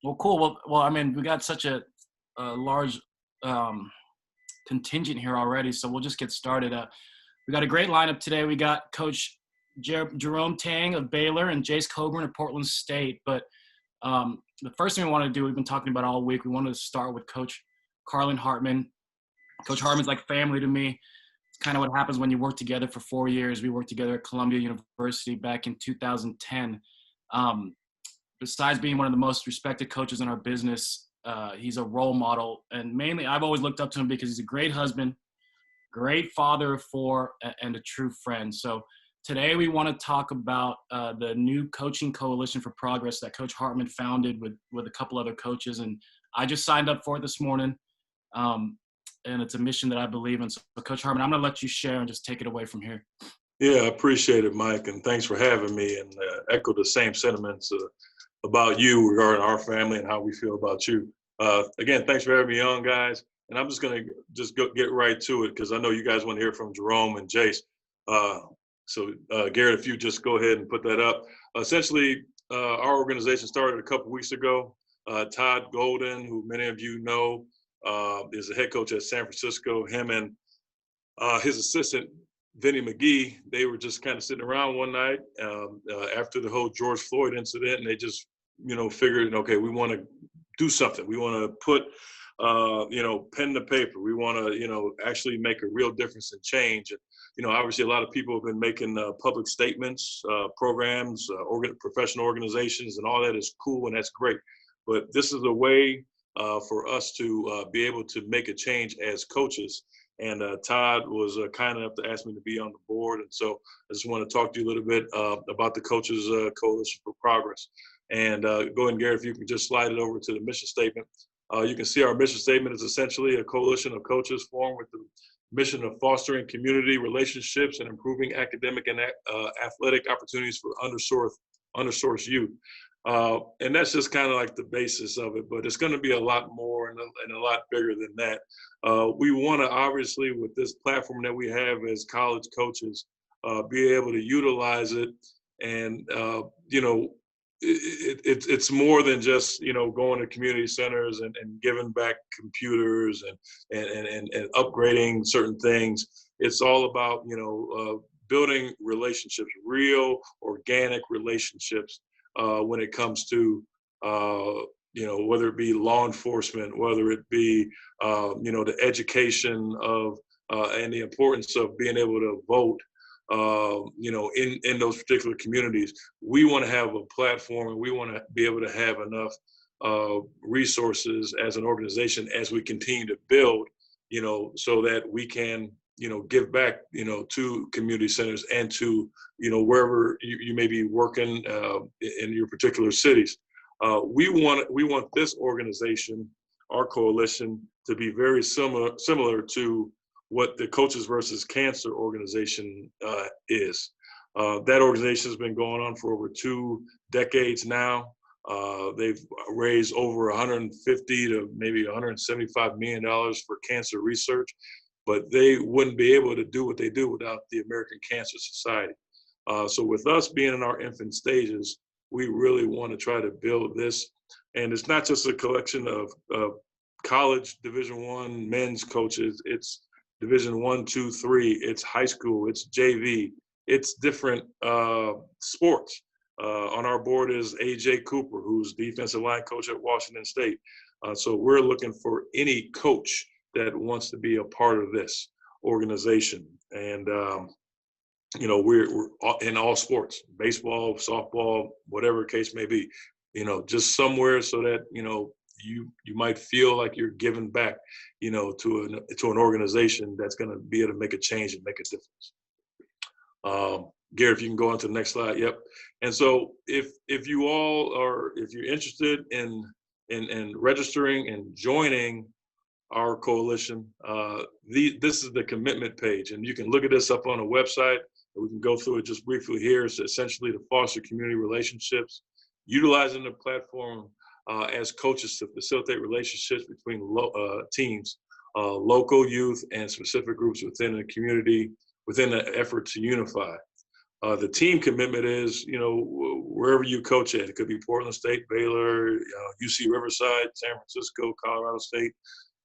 Well, cool. Well, I mean, we got such a large um, contingent here already, so we'll just get started. We got a great lineup today. We got Coach Jerome Tang of Baylor and Jace Coburn of Portland State. But the first thing we want to do, we've been talking about all week, we wanted to start with Coach Carlin Hartman. Coach Hartman's like family to me. It's kind of what happens when you work together for 4 years. We worked together at Columbia University back in 2010. Um, Besides being one of the most respected coaches in our business, he's a role model. And mainly, I've always looked up to him because he's a great husband, great father of four, and a true friend. So today we want to talk about the new coaching coalition for progress that Coach Hartman founded with a couple other coaches. And I just signed up for it this morning. And it's a mission that I believe in. So Coach Hartman, I'm going to let you share and just take it away from here. Yeah, I appreciate it, Mike, and thanks for having me, and echo the same sentiments about you regarding our family and how we feel about you. Again, thanks for having me on, guys. And I'm just going to get right to it because I know you guys want to hear from Jerome and Jace. So Garrett, if you just go ahead and put that up. Essentially, our organization started a couple weeks ago. Todd Golden, who many of you know, is the head coach at San Francisco. Him and his assistant, Vinny McGee, they were just kind of sitting around one night after the whole George Floyd incident, and they just, figured, okay, we want to do something. We want to put, pen to paper. We want to, actually make a real difference and change. And, obviously, a lot of people have been making public statements, programs, professional organizations, and all that is cool, and that's great. But this is a way for us to be able to make a change as coaches. And Todd was kind enough to ask me to be on the board. And so I just want to talk to you a little bit about the Coaches Coalition for Progress. And go ahead, and Garrett, if you can just slide it over to the mission statement. You can see our mission statement is essentially a coalition of coaches formed with the mission of fostering community relationships and improving academic and athletic opportunities for undersourced youth. And that's just kind of like the basis of it, but it's going to be a lot more and a lot bigger than that. We want to obviously, with this platform that we have as college coaches, be able to utilize it. And, it's more than just, going to community centers and giving back computers and upgrading certain things. It's all about, building relationships, real organic relationships. When it comes to, whether it be law enforcement, whether it be, the education of and the importance of being able to vote, in those particular communities. We want to have a platform, and we want to be able to have enough resources as an organization as we continue to build, so that we can, give back, to community centers and to, wherever you may be working in your particular cities. We want this organization, our coalition, to be very similar to what the Coaches versus Cancer organization is. That organization has been going on for over 2 decades now. They've raised over 150 to maybe $175 million for cancer research, but they wouldn't be able to do what they do without the American Cancer Society. So with us being in our infant stages, we really want to try to build this. And it's not just a collection of college Division I men's coaches. It's Division I, II, III. It's high school. It's JV. It's different sports. On our board is A.J. Cooper, who's defensive line coach at Washington State. So we're looking for any coach that wants to be a part of this organization. And, we're in all sports, baseball, softball, whatever case may be, just somewhere so that, you might feel like you're giving back, to an organization that's going to be able to make a change and make a difference. Gary, if you can go on to the next slide. Yep. And so if you're interested in registering and joining our coalition, this is the commitment page, and you can look at this up on a website. We can go through it just briefly here. It's essentially to foster community relationships, utilizing the platform as coaches to facilitate relationships between teams, local youth, and specific groups within the community, within the effort to unify. The team commitment is, wherever you coach at. It could be Portland State, Baylor, UC Riverside, San Francisco, Colorado State,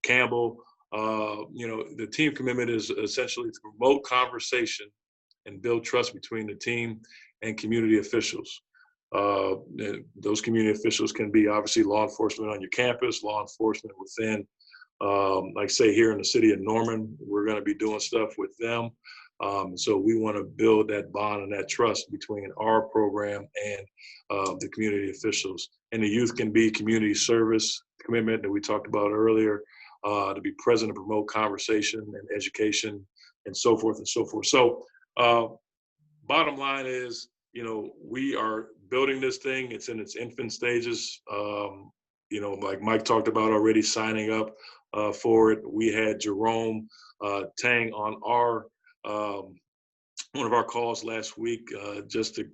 Campbell. The team commitment is essentially to promote conversation and build trust between the team and community officials. Those community officials can be obviously law enforcement on your campus, law enforcement within, like say here in the city of Norman, we're going to be doing stuff with them. So we want to build that bond and that trust between our program and the community officials. And the youth can be community service commitment that we talked about earlier, to be present and promote conversation and education and so forth and so forth. So bottom line is, we are building this thing. It's in its infant stages. Like Mike talked about already signing up for it. We had Jerome Tang on our one of our calls last week, just to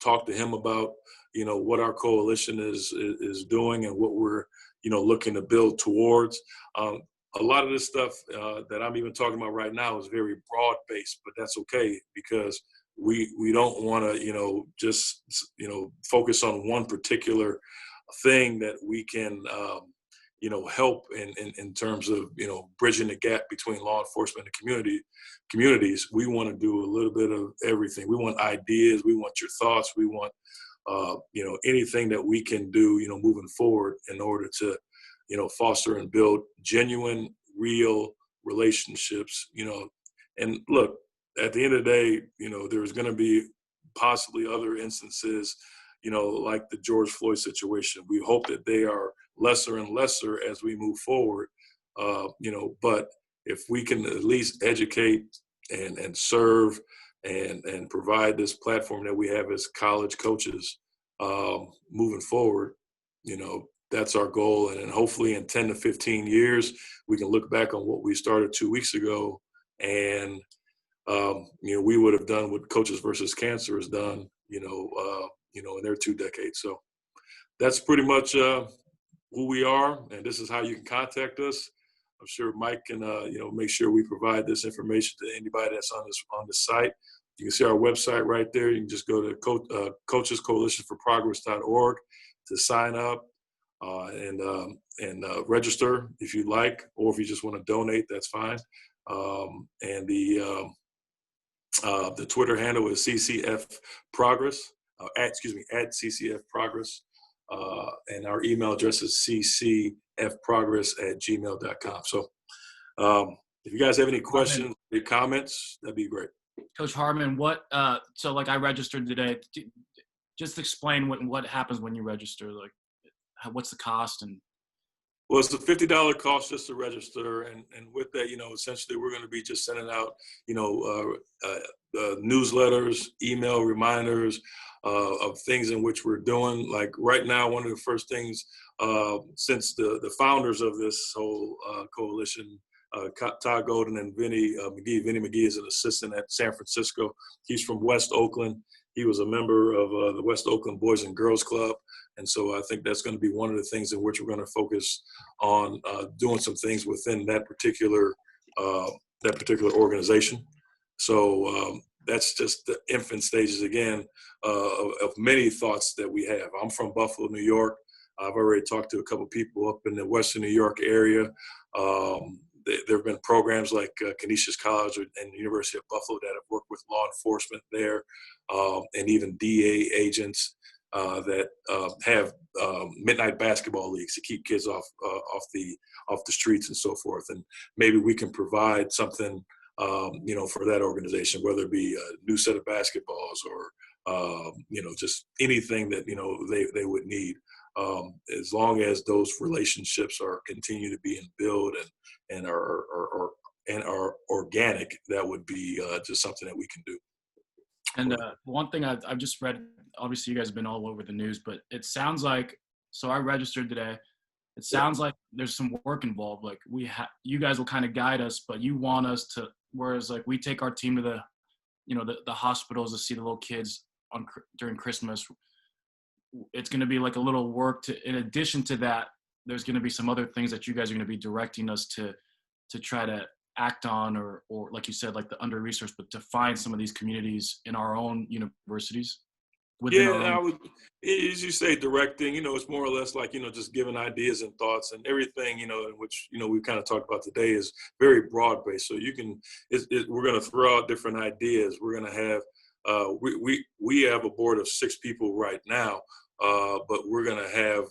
talk to him about, what our coalition is doing and what we're, looking to build towards. A lot of this stuff that I'm even talking about right now is very broad based, but that's okay because we don't want to, just, focus on one particular thing that we can, help in terms of, bridging the gap between law enforcement and communities. We want to do a little bit of everything. We want ideas. We want your thoughts. We want, anything that we can do, moving forward in order to, foster and build genuine, real relationships, and look, at the end of the day, there's going to be possibly other instances, like the George Floyd situation. We hope that they are lesser and lesser as we move forward, but if we can at least educate and serve and provide this platform that we have as college coaches moving forward, that's our goal. And then hopefully in 10 to 15 years, we can look back on what we started 2 weeks ago and, we would have done what Coaches versus Cancer has done, in their 2 decades. So that's pretty much who we are, and this is how you can contact us. I'm sure Mike can, make sure we provide this information to anybody that's on this site. You can see our website right there. You can just go to coachescoalitionforprogress.org to sign up and register if you'd like, or if you just want to donate, that's fine. And the Twitter handle is CCF Progress, at CCF Progress. And our email address is ccfprogress@gmail.com. So if you guys have any questions, any comments, that'd be great. Coach Harmon, so like I registered today, just explain what happens when you register, like what's the cost and. Well, it's a $50 cost just to register, and with that, essentially we're going to be just sending out, newsletters, email reminders of things in which we're doing. Like right now, one of the first things since the founders of this whole coalition, Todd Golden and Vinny McGee. Vinny McGee is an assistant at San Francisco. He's from West Oakland. He was a member of the West Oakland Boys and Girls Club. And so I think that's going to be one of the things in which we're going to focus on doing some things within that particular organization. So that's just the infant stages again of many thoughts that we have. I'm from Buffalo, New York. I've already talked to a couple of people up in the Western New York area. There have been programs like Canisius College and the University of Buffalo that have worked with law enforcement there, and even DA agents that have midnight basketball leagues to keep kids off the streets and so forth. And maybe we can provide something, for that organization, whether it be a new set of basketballs or just anything that they would need. As long as those relationships are continue to be in build and are organic, that would be just something that we can do. And one thing I've just read, obviously you guys have been all over the news, but it sounds like, so I registered today. It sounds like there's some work involved. Like you guys will kind of guide us, but you want us to, whereas like we take our team to the hospitals to see the little kids during Christmas. It's going to be like a little work in addition to that, there's going to be some other things that you guys are going to be directing us to try to act on, or like you said, like the under-resourced, but to find some of these communities in our own universities, within Yeah, our I own? would, as you say, directing, it's more or less like, just giving ideas and thoughts and everything, in which, we kind of talked about today is very broad based. So we're going to throw out different ideas. We're going to have, we have a board of 6 people right now. But we're going to have,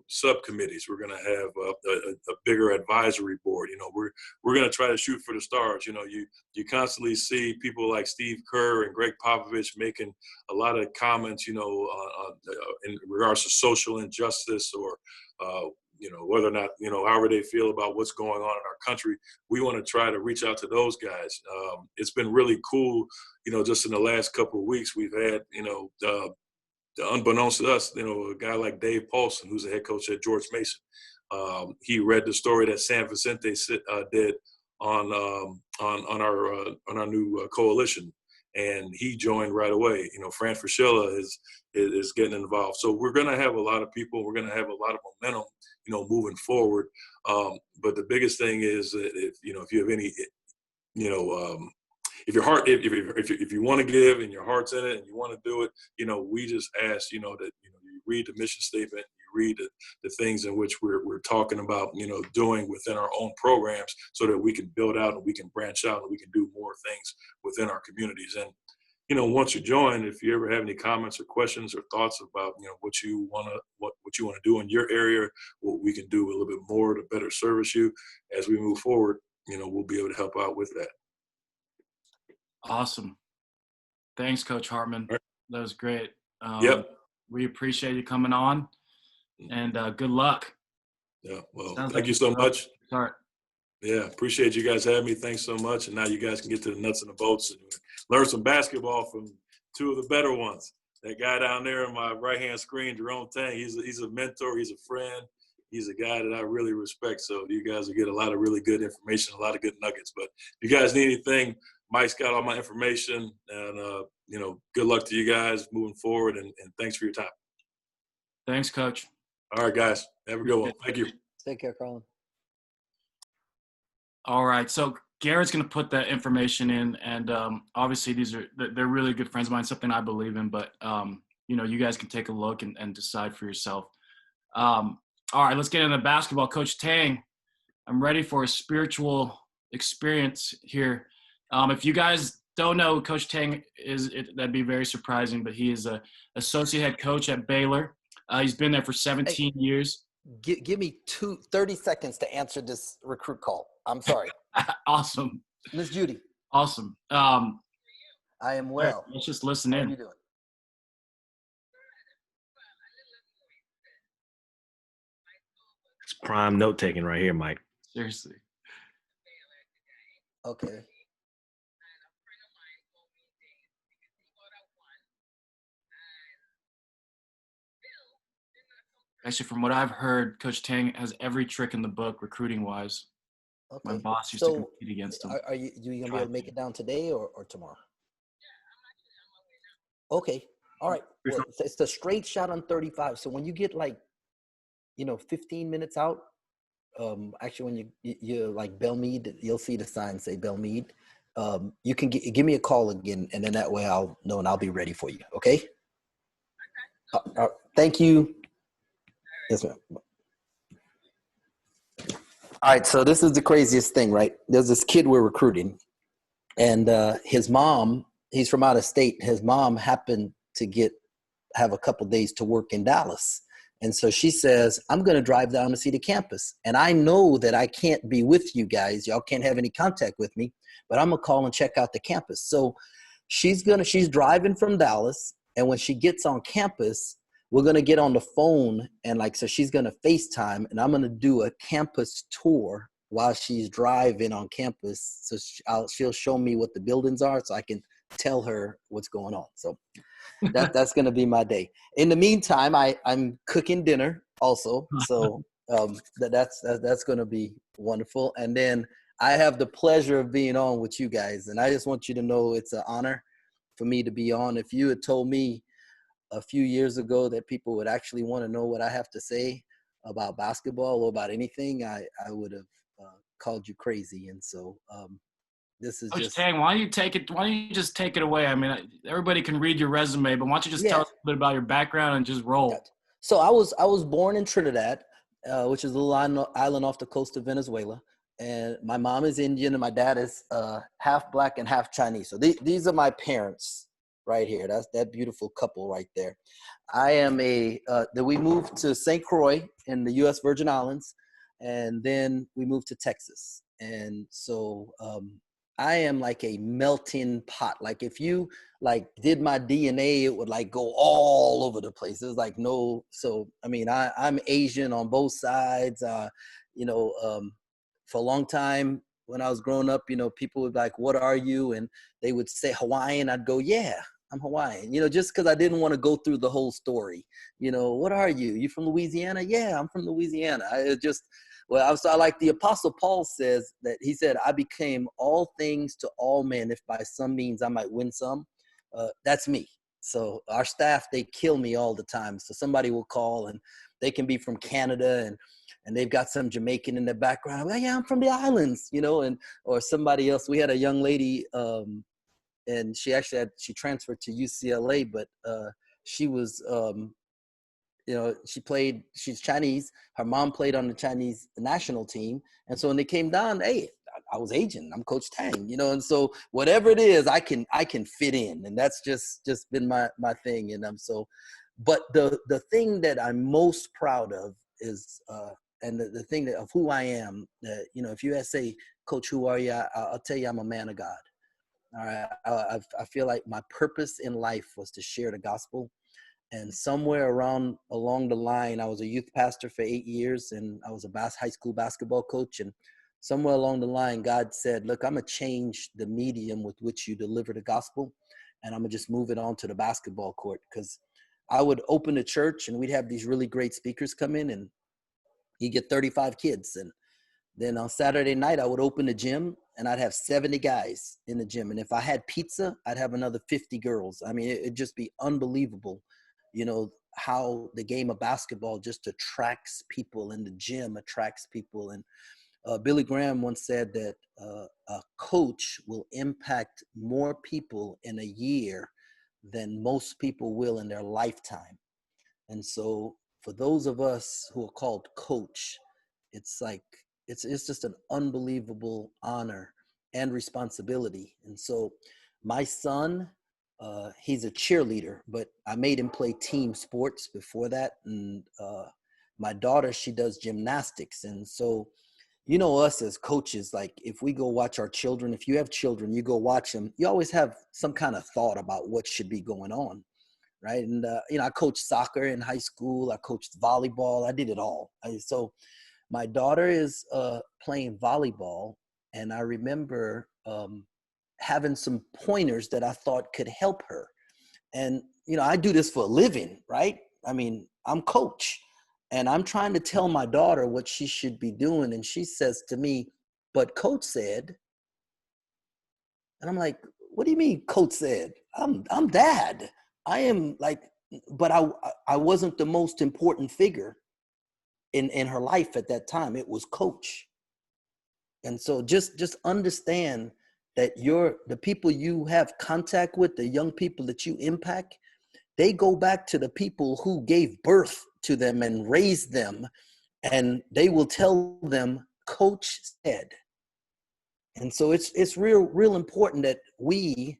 subcommittees. We're going to have a bigger advisory board. We're going to try to shoot for the stars. You constantly see people like Steve Kerr and Greg Popovich making a lot of comments, in regards to social injustice or, whether or not, however they feel about what's going on in our country. We want to try to reach out to those guys. It's been really cool, just in the last couple of weeks, we've had, unbeknownst to us, a guy like Dave Paulson, who's the head coach at George Mason. He read the story that San Vicente did on our new coalition, and he joined right away. Fran Fraschilla is getting involved. So we're going to have a lot of people. We're going to have a lot of momentum, moving forward. But the biggest thing is that if you have any, if your heart, if you want to give and your heart's in it and you want to do it, we just ask, that, you read the mission statement, you read the things in which we're talking about, doing within our own programs so that we can build out and we can branch out and we can do more things within our communities. And, once you join, if you ever have any comments or questions or thoughts about, what you want to do in your area, what we can do a little bit more to better service you as we move forward, we'll be able to help out with that. Awesome. Thanks, Coach Hartman. Right. That was great. Yep. We appreciate you coming on, and good luck. Yeah. Well, Sounds thank like you so much. Start. Yeah. Appreciate you guys having me. Thanks so much. And now you guys can get to the nuts and the bolts and learn some basketball from 2 of the better ones. That guy down there on my right-hand screen, Jerome Tang, he's a mentor. He's a friend. He's a guy that I really respect. So you guys will get a lot of really good information, a lot of good nuggets. But if you guys need anything, Mike's got all my information, and good luck to you guys moving forward, and thanks for your time. Thanks, Coach. All right, guys. Have a good one. Thank you. Take care, Colin. All right. So Garrett's going to put that information in, and obviously they're really good friends of mine, something I believe in, but you guys can take a look and decide for yourself. All right, let's get into basketball. Coach Tang, I'm ready for a spiritual experience here. If you guys don't know who Coach Tang is, that'd be very surprising, but he is a associate head coach at Baylor. He's been there for 17 years. Give me 30 seconds to answer this recruit call. I'm sorry. Awesome. Miss Judy. Awesome. I am well. Let's just listen How in. are you doing? It's prime note taking right here, Mike. Seriously. Okay. Actually, from what I've heard, Coach Tang has every trick in the book, recruiting-wise. Okay. My boss used to compete against him. Are you gonna be able to make it down today or tomorrow? Okay. All right. Well, it's a straight shot on 35. So when you get 15 minutes out, actually when you're like Belmead, you'll see the sign say Belmead. You can give me a call again, and then that way I'll know and I'll be ready for you. Okay. Thank you. Yes, ma'am. All right, so this is the craziest thing, right? There's this kid we're recruiting, and his mom, he's from out of state. His mom happened to have a couple days to work in Dallas. And so she says, I'm going to drive down to see the campus. And I know that I can't be with you guys. Y'all can't have any contact with me, but I'm going to call and check out the campus. So she's driving from Dallas, and when she gets on campus, we're going to get on the phone, and so she's going to FaceTime, and I'm going to do a campus tour while she's driving on campus. So she'll show me what the buildings are so I can tell her what's going on. So that's going to be my day. In the meantime, I'm cooking dinner also. So that's going to be wonderful. And then I have the pleasure of being on with you guys. And I just want you to know it's an honor for me to be on. If you had told me a few years ago that people would actually want to know what I have to say about basketball or about anything, I would have called you crazy. And so this is Coach just, Tang, why don't you just take it away? I mean, everybody can read your resume, but why don't you just tell yeah. us a bit about your background and just roll? So I was born in Trinidad, which is a little island off the coast of Venezuela. And my mom is Indian and my dad is half black and half Chinese. So these are my parents right here. That's that beautiful couple right there. I am we moved to St. Croix in the U.S. Virgin Islands, and then we moved to Texas. And so I am like a melting pot. Like if you like did my DNA, it would like go all over the place. It's like no. So I mean, I'm Asian on both sides. You know, for a long time when I was growing up, you know, people would be like, "What are you?" And they would say Hawaiian. I'd go, "Yeah, I'm Hawaiian." You know, just because I didn't want to go through the whole story. You know, what are you? You from Louisiana? Yeah, I'm from Louisiana. I like the Apostle Paul says that he said, I became all things to all men, if by some means I might win some. That's me. So our staff, they kill me all the time. So somebody will call and they can be from Canada and they've got some Jamaican in the background. Well, yeah, I'm from the islands, you know, or somebody else. We had a young lady and she transferred to UCLA, but she was, you know, she's Chinese. Her mom played on the Chinese national team. And so when they came down, hey, I was Asian. I'm Coach Tang, you know, and so whatever it is, I can fit in. And that's just been my thing. And but the thing that I'm most proud of is, and the thing of who I am, you know, if you say, Coach, who are you? I'll tell you, I'm a man of God. All right. I feel like my purpose in life was to share the gospel. And somewhere along the line, I was a youth pastor for 8 years, and I was a high school basketball coach. And somewhere along the line, God said, look, I'm going to change the medium with which you deliver the gospel, and I'm going to just move it on to the basketball court. Because I would open a church, and we'd have these really great speakers come in, and you get 35 kids. And then on Saturday night, I would open the gym, and I'd have 70 guys in the gym. And if I had pizza, I'd have another 50 girls. I mean, it'd just be unbelievable. You know, how the game of basketball just attracts people, and the gym attracts people. And Billy Graham once said that a coach will impact more people in a year than most people will in their lifetime. And so for those of us who are called coach, it's like, it's just an unbelievable honor and responsibility. And so my son, he's a cheerleader, but I made him play team sports before that. And my daughter, she does gymnastics. And so, you know, us as coaches, like if we go watch our children, if you have children, you go watch them, you always have some kind of thought about what should be going on. Right. And, you know, I coached soccer in high school. I coached volleyball. I did it all. So my daughter is playing volleyball. And I remember having some pointers that I thought could help her. And, you know, I do this for a living, right? I mean, I'm coach and I'm trying to tell my daughter what she should be doing. And she says to me, but coach said, and I'm like, what do you mean coach said? I'm dad. I am like, but I wasn't the most important figure in her life at that time. It was coach. And so just understand that the people you have contact with, the young people that you impact, they go back to the people who gave birth to them and raised them, and they will tell them, coach said. And so it's real important that we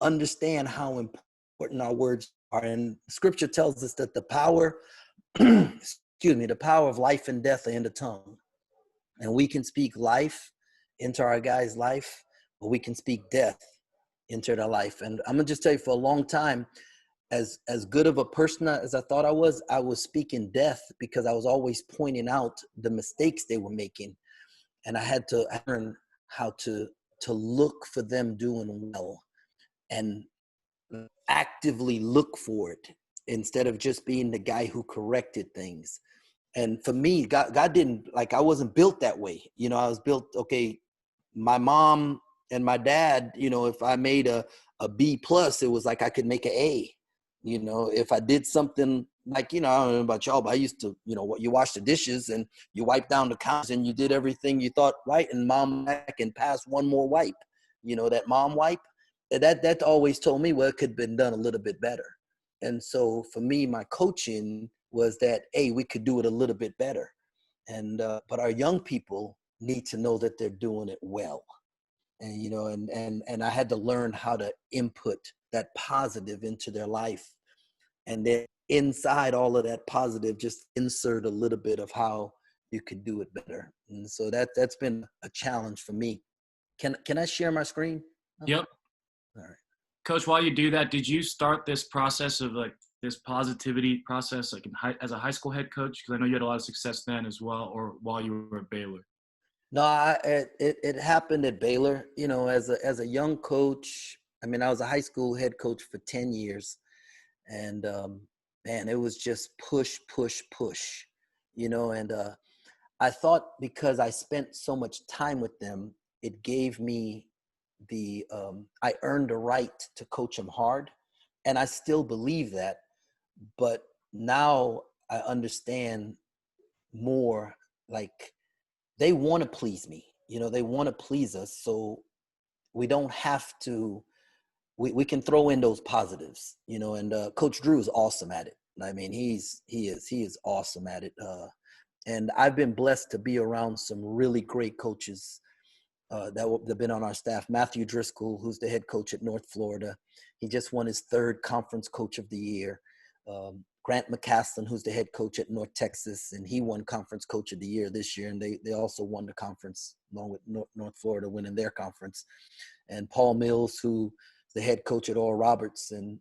understand how important our words are. And scripture tells us that the power, the power of life and death are in the tongue. And we can speak life into our guy's life, but we can speak death into their life. And I'm gonna just tell you, for a long time, as good of a person as I thought I was speaking death because I was always pointing out the mistakes they were making. And I had to learn how to look for them doing well and actively look for it instead of just being the guy who corrected things. And for me, God didn't, like, I wasn't built that way. You know, I was built, okay, my mom and my dad, you know, if I made a B plus, it was like I could make an A. You know, if I did something like, you know, I don't know about y'all, but I used to, you know, what you wash the dishes and you wipe down the counters and you did everything you thought right, and mom back and pass one more wipe, you know, that mom wipe. That always told me, well, it could have been done a little bit better. And so for me, my coaching was that, hey, we could do it a little bit better. And but our young people need to know that they're doing it well. And you know, and I had to learn how to input that positive into their life, and then inside all of that positive, just insert a little bit of how you could do it better. And so that's been a challenge for me. Can I share my screen? Yep. All right. Coach, while you do that, did you start this process of like this positivity process like as a high school head coach? Because I know you had a lot of success then as well, or while you were at Baylor. No, it happened at Baylor. You know, as a young coach. I mean, I was a high school head coach for 10 years, and man, it was just push, push, push. You know, and I thought because I spent so much time with them, it gave me I earned the right to coach them hard, and I still believe that. But now I understand more, like, they want to please me, you know, they want to please us. So we don't have to, we can throw in those positives, you know, and Coach Drew is awesome at it. I mean, he is awesome at it. And I've been blessed to be around some really great coaches that have been on our staff. Matthew Driscoll, who's the head coach at North Florida. He just won his 3rd conference coach of the year. Grant McCaslin, who's the head coach at North Texas, and he won conference coach of the year this year. And they also won the conference along with North Florida winning their conference. And Paul Mills, who's the head coach at Oral Roberts. And,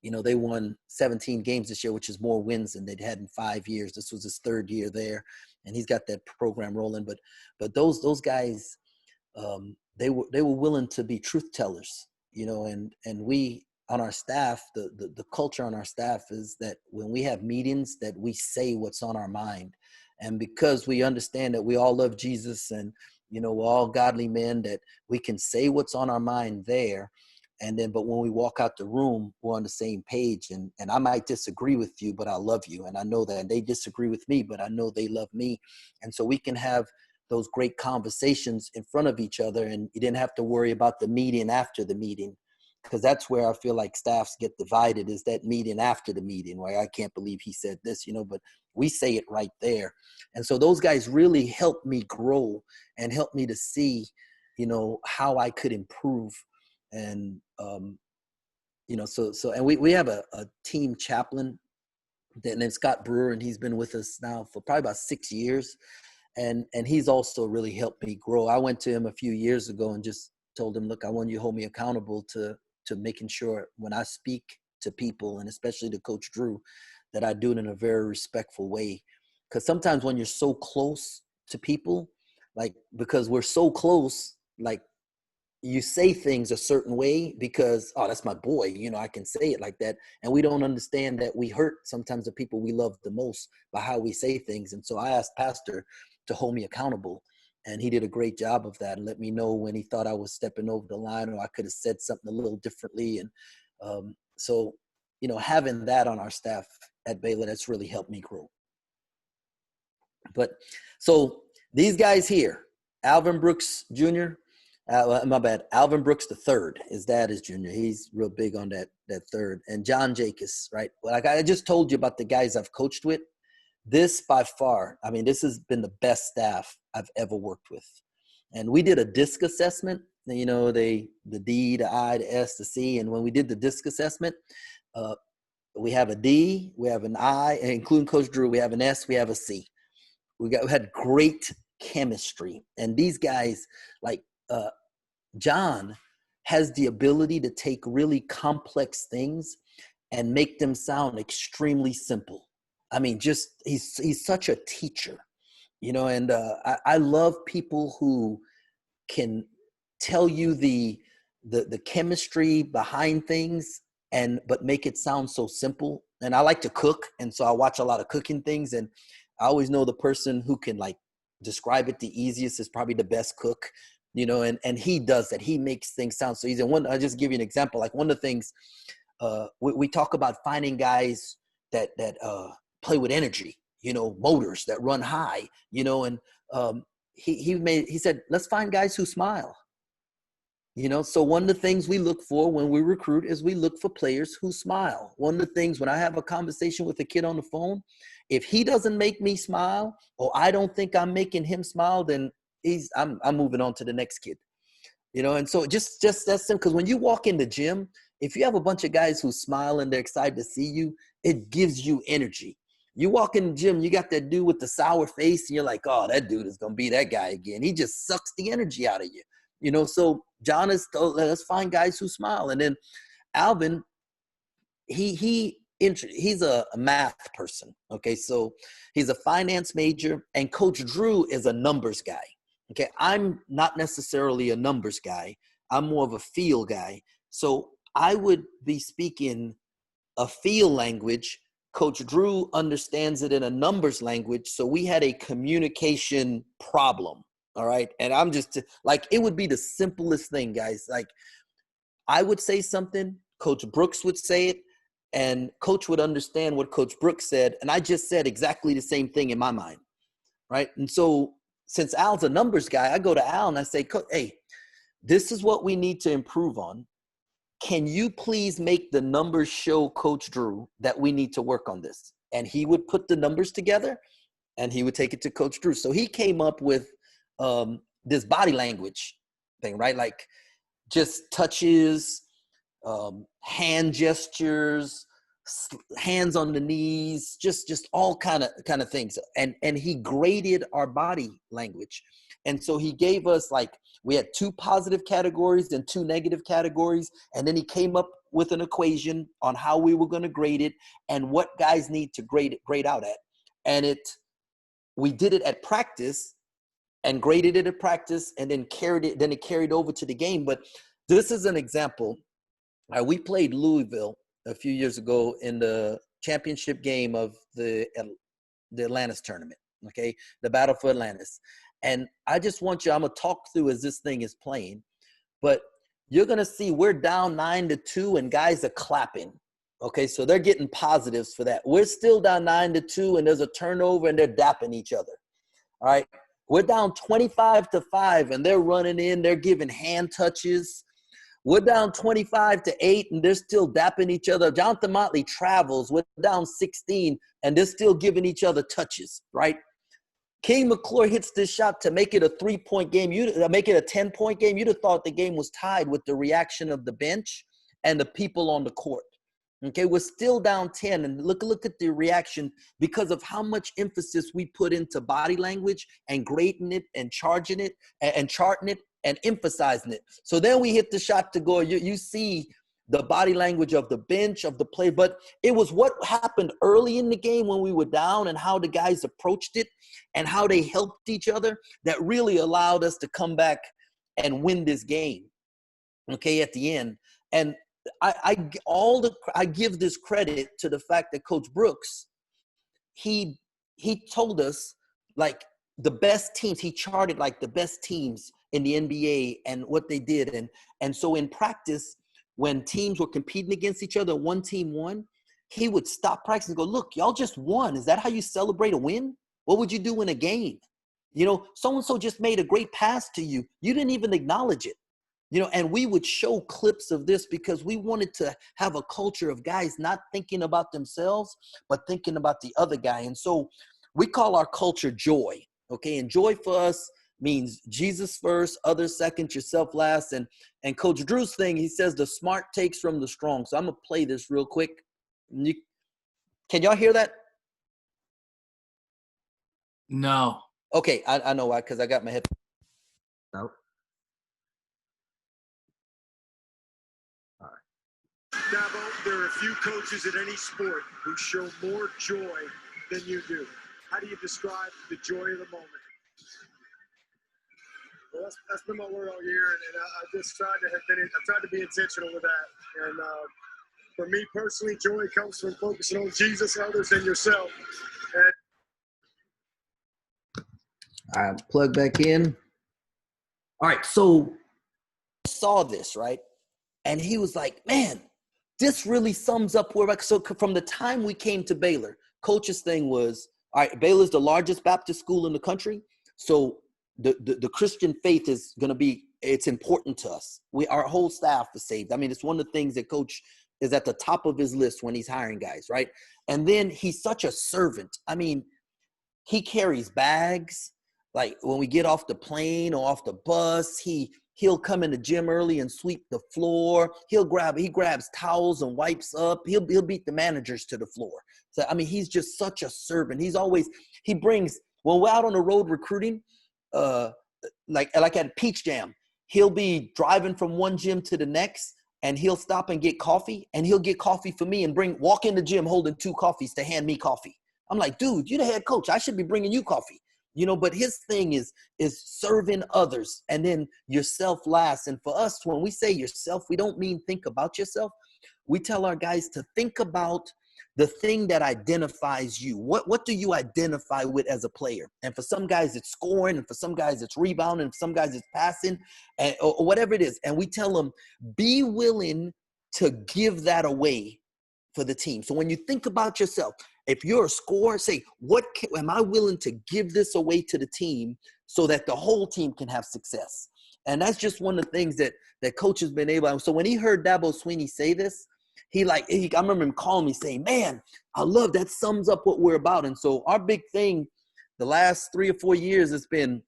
you know, they won 17 games this year, which is more wins than they'd had in 5 years. This was his 3rd year there, and he's got that program rolling. But those guys, they were willing to be truth tellers, you know. And we on our staff, the culture on our staff is that when we have meetings, that we say what's on our mind, and because we understand that we all love Jesus and, you know, we're all godly men, that we can say what's on our mind there. And then, but when we walk out the room, we're on the same page. And I might disagree with you, but I love you. And I know that. And they disagree with me, but I know they love me. And so we can have those great conversations in front of each other. And you didn't have to worry about the meeting after the meeting, because that's where I feel like staffs get divided, is that meeting after the meeting, where I can't believe he said this, you know, but we say it right there. And so those guys really helped me grow and helped me to see, you know, how I could improve. And, you know, and we have a team chaplain, and then Scott Brewer, and he's been with us now for probably about 6 years. And he's also really helped me grow. I went to him a few years ago and just told him, look, I want you to hold me accountable to making sure when I speak to people, and especially to Coach Drew, that I do it in a very respectful way. Because sometimes when you're so close to people, like, because we're so close, like, you say things a certain way because, oh, that's my boy, you know, I can say it like that. And we don't understand that we hurt sometimes the people we love the most by how we say things. And so I asked Pastor to hold me accountable, and he did a great job of that and let me know when he thought I was stepping over the line, or I could have said something a little differently. And so, you know, having that on our staff at Baylor, that's really helped me grow. But so these guys here, Alvin Brooks Jr., my bad, Alvin Brooks III. His dad is junior. He's real big on that third. And John Jacobs, right? Well, like I just told you about the guys I've coached with. This by far, I mean, this has been the best staff I've ever worked with. And we did a DISC assessment, you know, the D, the I, the S, the C. And when we did the DISC assessment, we have a D, we have an I, and including Coach Drew, we have an S, we have a C. We had great chemistry. And these guys, like John, has the ability to take really complex things and make them sound extremely simple. I mean, just he's such a teacher, you know. And I love people who can tell you the chemistry behind things, but make it sound so simple. And I like to cook, and so I watch a lot of cooking things, and I always know the person who can, like, describe it the easiest is probably the best cook, you know. And he does that. He makes things sound so easy. And I'll just give you an example. Like, one of the things we talk about finding guys play with energy, motors that run high, and he said, let's find guys who smile. So one of the things we look for when we recruit is we look for players who smile. One of the things when I have a conversation with a kid on the phone, if he doesn't make me smile or I don't think I'm making him smile, then I'm moving on to the next kid. And so just that's simple. Because when you walk in the gym, if you have a bunch of guys who smile and they're excited to see you, it gives you energy. You walk in the gym, you got that dude with the sour face, and you're like, oh, that dude is going to be that guy again. He just sucks the energy out of you. So John is told, let's find guys who smile. And then Alvin, he's a math person. Okay, so he's a finance major, and Coach Drew is a numbers guy. Okay, I'm not necessarily a numbers guy. I'm more of a feel guy. So I would be speaking a feel language. Coach Drew understands it in a numbers language. So we had a communication problem. All right. And I'm just like, it would be the simplest thing, guys. Like I would say something, Coach Brooks would say it, and Coach would understand what Coach Brooks said. And I just said exactly the same thing in my mind. Right. And so since Al's a numbers guy, I go to Al and I say, hey, this is what we need to improve on. Can you please make the numbers show Coach Drew that we need to work on this? And he would put the numbers together and he would take it to Coach Drew. So he came up with this body language thing, right? Like just touches, hand gestures, hands on the knees, just all kind of things. And he graded our body language. And so he gave us we had 2 positive categories and 2 negative categories. And then he came up with an equation on how we were going to grade it and what guys need to grade out at. And we did it at practice and graded it at practice and then it carried over to the game. But this is an example. We played Louisville a few years ago in the championship game of the Atlantis tournament, okay? The Battle for Atlantis. And I just want I'm going to talk through as this thing is playing, but you're going to see we're down 9-2 and guys are clapping, okay? So they're getting positives for that. We're still down 9-2 and there's a turnover and they're dapping each other, all right? We're down 25-5 and they're running in, they're giving hand touches. We're down 25-8 and they're still dapping each other. Jonathan Motley travels. We're down 16 and they're still giving each other touches, right? King McClure hits this shot to make it a 3-point game. Make it a 10-point game. You'd have thought the game was tied with the reaction of the bench and the people on the court. Okay, we're still down 10, and look at the reaction because of how much emphasis we put into body language and grading it and charging it and charting it and emphasizing it. So then we hit the shot to go. You see the body language of the bench, of the play, but it was what happened early in the game when we were down and how the guys approached it and how they helped each other that really allowed us to come back and win this game, okay, at the end. And I give this credit to the fact that Coach Brooks, he told us the best teams, he charted the best teams in the NBA and what they did. And so in practice, when teams were competing against each other, one team won, he would stop practice and go, look, y'all just won. Is that how you celebrate a win? What would you do in a game? So-and-so just made a great pass to you. You didn't even acknowledge it. And we would show clips of this because we wanted to have a culture of guys not thinking about themselves, but thinking about the other guy. And so we call our culture joy, okay? And joy for us means Jesus first, others second, yourself last. And Coach Drew's thing, he says the smart takes from the strong. So I'm going to play this real quick. Can y'all hear that? No. Okay, I know why, because I got my head out. Dabo, there are a few coaches in any sport who show more joy than you do. How do you describe the joy of the moment? Well, that's been my word all year, and I just tried to be intentional with that. And for me personally, joy comes from focusing on Jesus, others, and yourself. All right, plug back in. All right, so saw this, right? And he was like, man, this really sums up where, so from the time we came to Baylor, coach's thing was, all right, Baylor's the largest Baptist school in the country. So the Christian faith is going to be, it's important to us. Our whole staff is saved. I mean, it's one of the things that coach is at the top of his list when he's hiring guys, right? And then he's such a servant. I mean, he carries bags. Like when we get off the plane or off the bus, he'll come in the gym early and sweep the floor. He grabs towels and wipes up. He'll beat the managers to the floor. So, I mean, he's just such a servant. He brings, when we're out on the road recruiting, like at Peach Jam, he'll be driving from one gym to the next, and he'll stop and get coffee, and he'll get coffee for me and walk in the gym holding 2 coffees to hand me coffee. I'm like, dude, you're the head coach. I should be bringing you coffee. But his thing is serving others, and then yourself last. And for us, when we say yourself, we don't mean think about yourself. We tell our guys to think about the thing that identifies you. What do you identify with as a player? And for some guys, it's scoring, and for some guys, it's rebounding, and for some guys, it's passing, or whatever it is. And we tell them, be willing to give that away for the team. So when you think about yourself, if you're a scorer, say, am I willing to give this away to the team so that the whole team can have success? And that's just one of the things that coach has been able to. So when he heard Dabo Swinney say this, I remember him calling me saying, man, I love that, sums up what we're about. And so our big thing the last 3 or 4 years has been,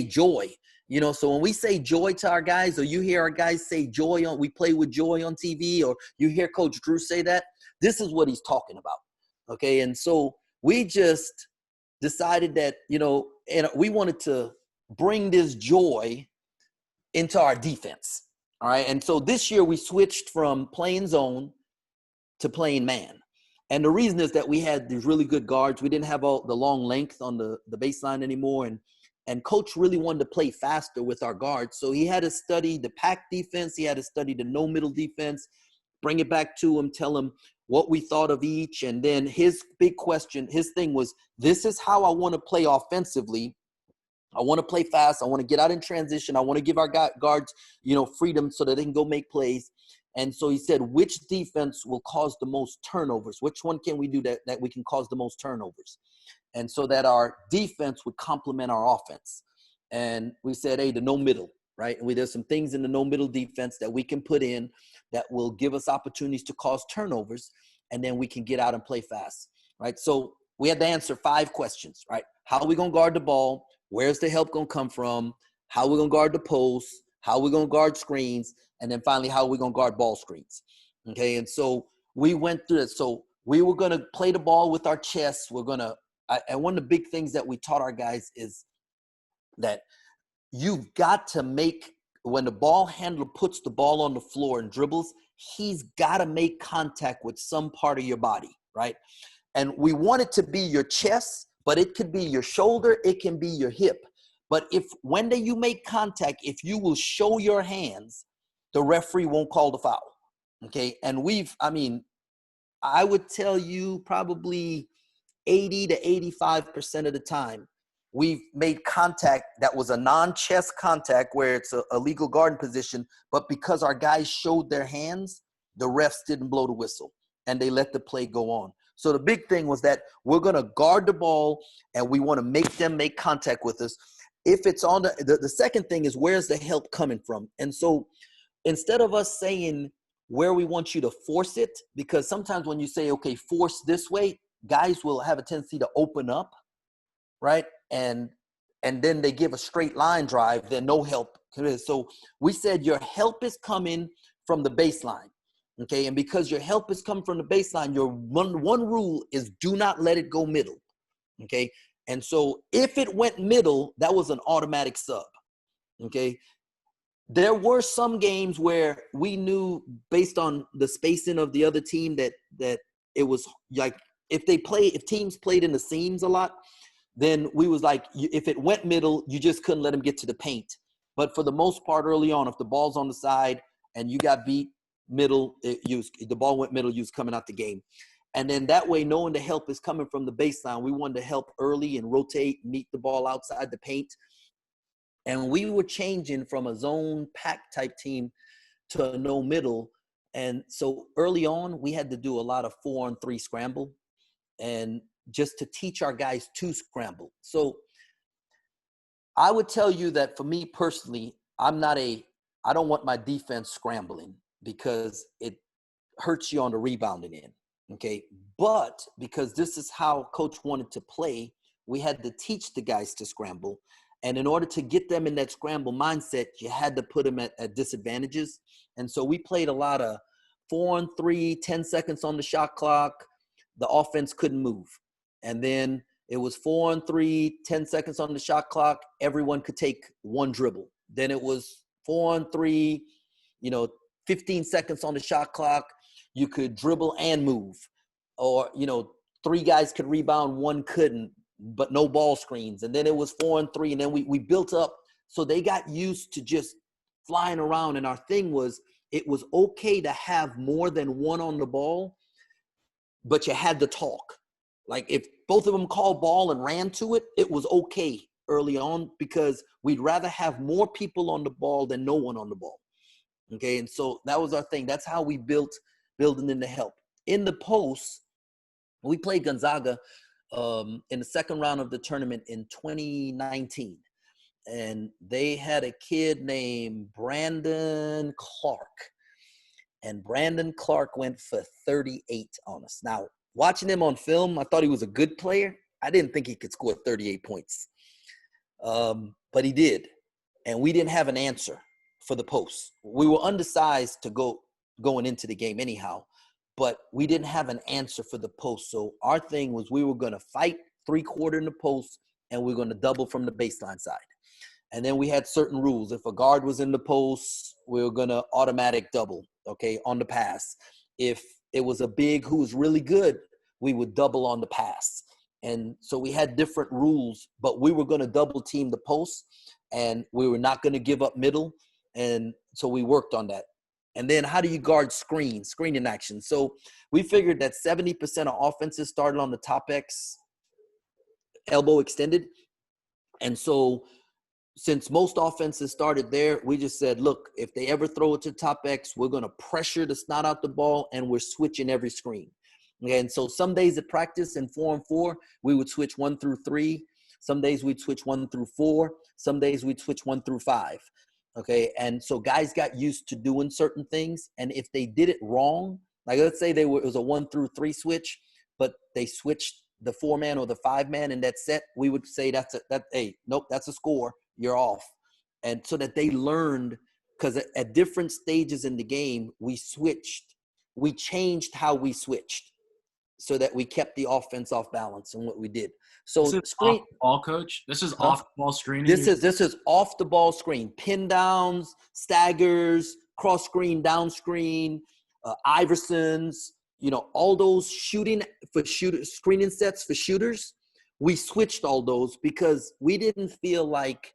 joy. So when we say joy to our guys, or you hear our guys say we play with joy on TV, or you hear Coach Drew say that, this is what he's talking about. Okay. And so we just decided that, and we wanted to bring this joy into our defense. All right. And so this year we switched from playing zone to playing man. And the reason is that we had these really good guards. We didn't have all the long length on the baseline anymore. And coach really wanted to play faster with our guards. So he had to study the pack defense. He had to study the no middle defense, bring it back to him, tell him what we thought of each. And then his big question, his thing was, this is how I want to play offensively. I want to play fast. I want to get out in transition. I want to give our guards, freedom so that they can go make plays. And so he said, which defense will cause the most turnovers? Which one can we do that we can cause the most turnovers? And so that our defense would complement our offense. And we said, hey, the no middle, right? And there's some things in the no middle defense that we can put in that will give us opportunities to cause turnovers, and then we can get out and play fast, right? So we had to answer 5 questions, right? How are we going to guard the ball? Where's the help going to come from? How are we going to guard the post? How are we going to guard screens? And then finally, how are we going to guard ball screens? Okay, and so we went through it. So we were going to play the ball with our chest. And one of the big things that we taught our guys is that you've got to make, when the ball handler puts the ball on the floor and dribbles, he's got to make contact with some part of your body, right? And we want it to be your chest, but it could be your shoulder, it can be your hip. But when you make contact, if you will show your hands, the referee won't call the foul. Okay. And I would tell you probably 80 to 85% of the time, we've made contact that was a non-chest contact where it's a legal guarding position, but because our guys showed their hands, the refs didn't blow the whistle and they let the play go on. So the big thing was that we're going to guard the ball and we want to make them make contact with us. If it's on the second thing is, where's the help coming from? And so instead of us saying where we want you to force it, because sometimes when you say, okay, force this way, guys will have a tendency to open up, right? And then they give a straight line drive, then no help. So we said your help is coming from the baseline. Okay, and because your help is coming from the baseline, your one rule is do not let it go middle. Okay, and so if it went middle, that was an automatic sub. Okay, there were some games where we knew based on the spacing of the other team that it was like if teams played in the seams a lot, then we was like, if it went middle, you just couldn't let them get to the paint. But for the most part early on, if the ball's on the side and you got beat middle, the ball went middle, you was coming out the game. And then that way, knowing the help is coming from the baseline, we wanted to help early and rotate, meet the ball outside the paint. And we were changing from a zone pack type team to a no middle. And so early on, we had to do a lot of 4-on-3 scramble, and just to teach our guys to scramble. So I would tell you that for me personally, I don't want my defense scrambling because it hurts you on the rebounding end. Okay. But because this is how coach wanted to play, we had to teach the guys to scramble. And in order to get them in that scramble mindset, you had to put them at disadvantages. And so we played a lot of 4-on-3, 10 seconds on the shot clock. The offense couldn't move. And then it was 4-on-3, 10 seconds on the shot clock. Everyone could take one dribble. Then it was 4-on-3, 15 seconds on the shot clock. You could dribble and move. Or, 3 guys could rebound, 1 couldn't, but no ball screens. And then it was 4-on-3. And then we built up. So they got used to just flying around. And our thing was, it was okay to have more than one on the ball, but you had to talk. Like if both of them called ball and ran to it, it was okay early on because we'd rather have more people on the ball than no one on the ball. Okay, and so that was our thing. That's how we building in the help. In the post, we played Gonzaga in the second round of the tournament in 2019. And they had a kid named Brandon Clark. And Brandon Clark went for 38 on us. Now, watching him on film, I thought he was a good player. I didn't think he could score 38 points. But he did. And we didn't have an answer for the post. We were undersized to going into the game anyhow, but we didn't have an answer for the post. So our thing was we were going to fight 3/4 in the post, and we were going to double from the baseline side. And then we had certain rules. If a guard was in the post, we were going to automatic double, okay, on the pass. If it was a big who was really good, we would double on the pass. And so we had different rules, but we were going to double team the post, and we were not going to give up middle. And so we worked on that. And then how do you guard screening action? So we figured that 70% of offenses started on the top X, elbow extended. And so since most offenses started there, we just said, look, if they ever throw it to top X, we're going to pressure the snot out the ball, and we're switching every screen. Okay, and so some days at practice in 4-on-4, we would switch 1 through 3. Some days we'd switch 1 through 4. Some days we'd switch 1 through 5. Okay, and so guys got used to doing certain things, and if they did it wrong, like let's say it was a 1 through 3 switch, but they switched the 4-man or the 5-man in that set, we would say nope, that's a score. You're off. And so that they learned, because at different stages in the game, we changed how we switched so that we kept the offense off balance in what we did. So this is off the ball, coach. This is off the ball screening. This is off the ball screen, pin downs, staggers, cross screen, down screen, Iversons, all those screening sets for shooters. We switched all those because we didn't feel like